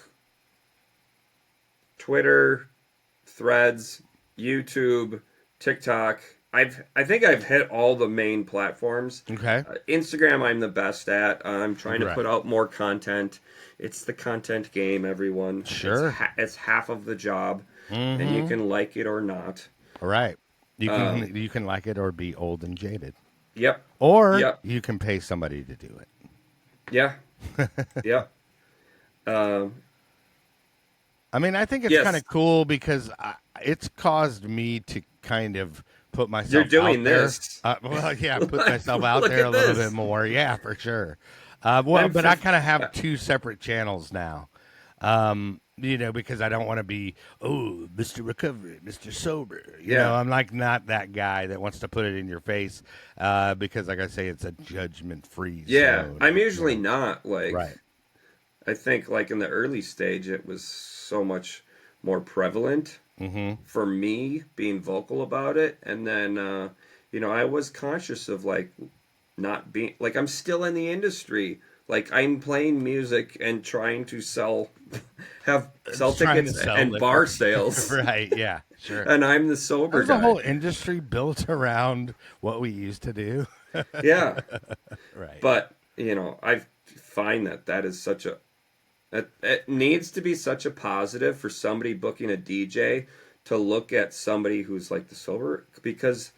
Twitter, Threads, YouTube, TikTok. I think I've hit all the main platforms. Okay. Instagram, I'm the best at. I'm trying to Right. put out more content. It's the content game, everyone. Sure. It's half of the job, and you can like it or not. All right. You can like it or be old and jaded. Yep. Or Yep. you can pay somebody to do it. Yeah. Yep. I mean, I think it's Yes. kind of cool because it's caused me to kind of put myself You're doing out there. this. Well, yeah, put myself out Look there a at little this. bit more. Yeah, for sure. But I kind of have 2 separate channels now. Because I don't want to be, Mr. Recovery, Mr. Sober. You know, I'm like not that guy that wants to put it in your face because, like I say, it's a judgment-free Yeah, zone. I'm usually not like. Right. I think like in the early stage, it was so much more prevalent for me being vocal about it, and then I was conscious of like not being like I'm still in the industry. Like I'm playing music and trying to sell Trying to tickets sell and liquor. bar sales. Right, yeah, sure. And I'm the sober There's guy. a whole industry built around what we used to do. Yeah. Right. But, I find that is such a it needs to be such a positive for somebody booking a DJ to look at somebody who's like the sober, because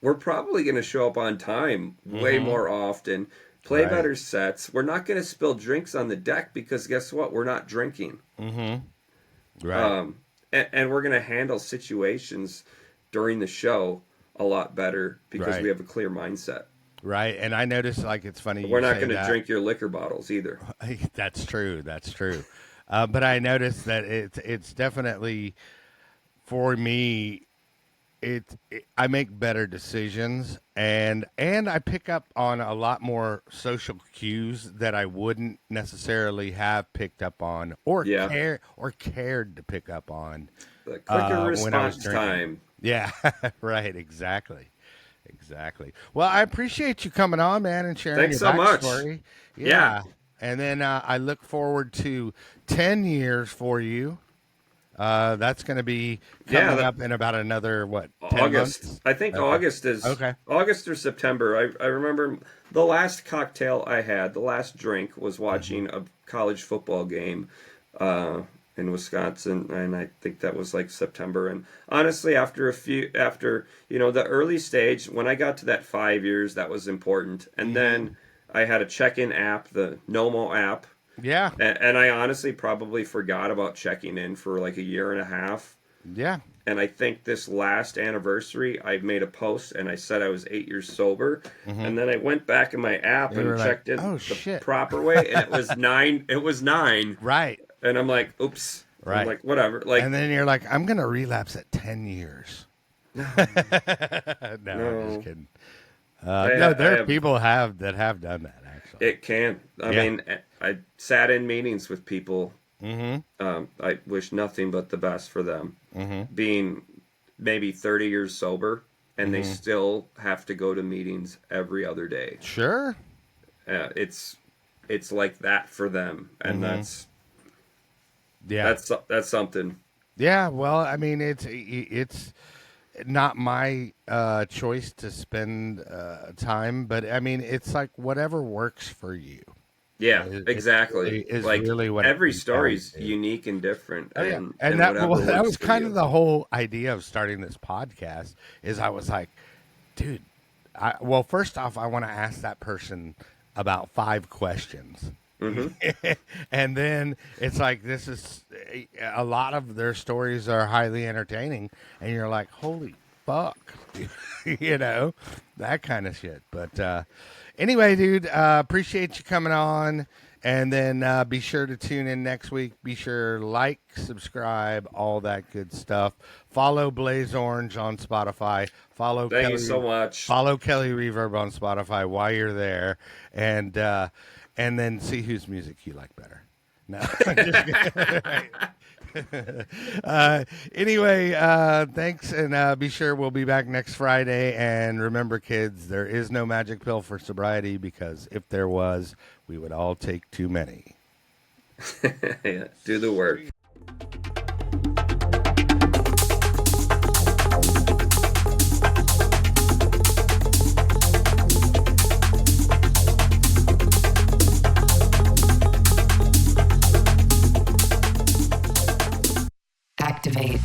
we're probably going to show up on time way more often, play Right. better sets. We're not going to spill drinks on the deck because guess what? We're not drinking. Right. And we're going to handle situations during the show a lot better because Right. we have a clear mindset. Right. And I noticed, like, it's funny. We're you not say going to that. drink your liquor bottles either. That's true. That's true. But I noticed that it's definitely for me. I make better decisions, and I pick up on a lot more social cues that I wouldn't necessarily have picked up on or Yeah. cared to pick up on The quicker when I was response drinking. time. Yeah, right. Exactly. Well, I appreciate you coming on, man, and sharing Thanks your so much. backstory. Yeah. And then I look forward to 10 years for you. That's going to be coming up in about another, 10 August. months? I think Okay. August is Okay. August or September. I remember the last cocktail I had, the last drink was watching a college football game in Wisconsin, and I think that was like September. And honestly, after the early stage, when I got to that 5 years, that was important. And then I had a check-in app, the Nomo app. Yeah. And I honestly probably forgot about checking in for like a year and a half. Yeah. And I think this last anniversary, I made a post and I said I was 8 years sober. And then I went back in my app You and were like, checked in "Oh, the shit." proper way, and it was 9. It was 9. Right. And I'm like, oops. Right. I'm like, whatever. Like, And then you're like, I'm going to relapse at 10 years. No, I'm just kidding. There are people that have done that, actually. it can. I mean, I sat in meetings with people. I wish nothing but the best for them. Being maybe 30 years sober, and they still have to go to meetings every other day. Sure. It's like that for them, and that's something. Yeah, well, I mean, it's not my choice to spend time, but I mean, it's like whatever works for you. Yeah, It exactly. is Like really what it every comes story's down to. unique and different, and that whatever that works was for kind you. of the whole idea of starting this podcast. Is I was like, dude, first off, I want to ask that person about 5 questions. And then it's like, this is a lot of their stories are highly entertaining, and you're like, holy fuck? You know, that kind of shit. But anyway, dude, appreciate you coming on. And then be sure to tune in next week. Be sure like, subscribe, all that good stuff. Follow Blaze Orange on Spotify. Thank you so much. Follow Kelly Reverb on Spotify while you're there, and then see whose music you like better. No, anyway, thanks, and be sure we'll be back next Friday. And remember, kids, there is no magic pill for sobriety, because if there was, we would all take too many. Yeah, do the work. Activate.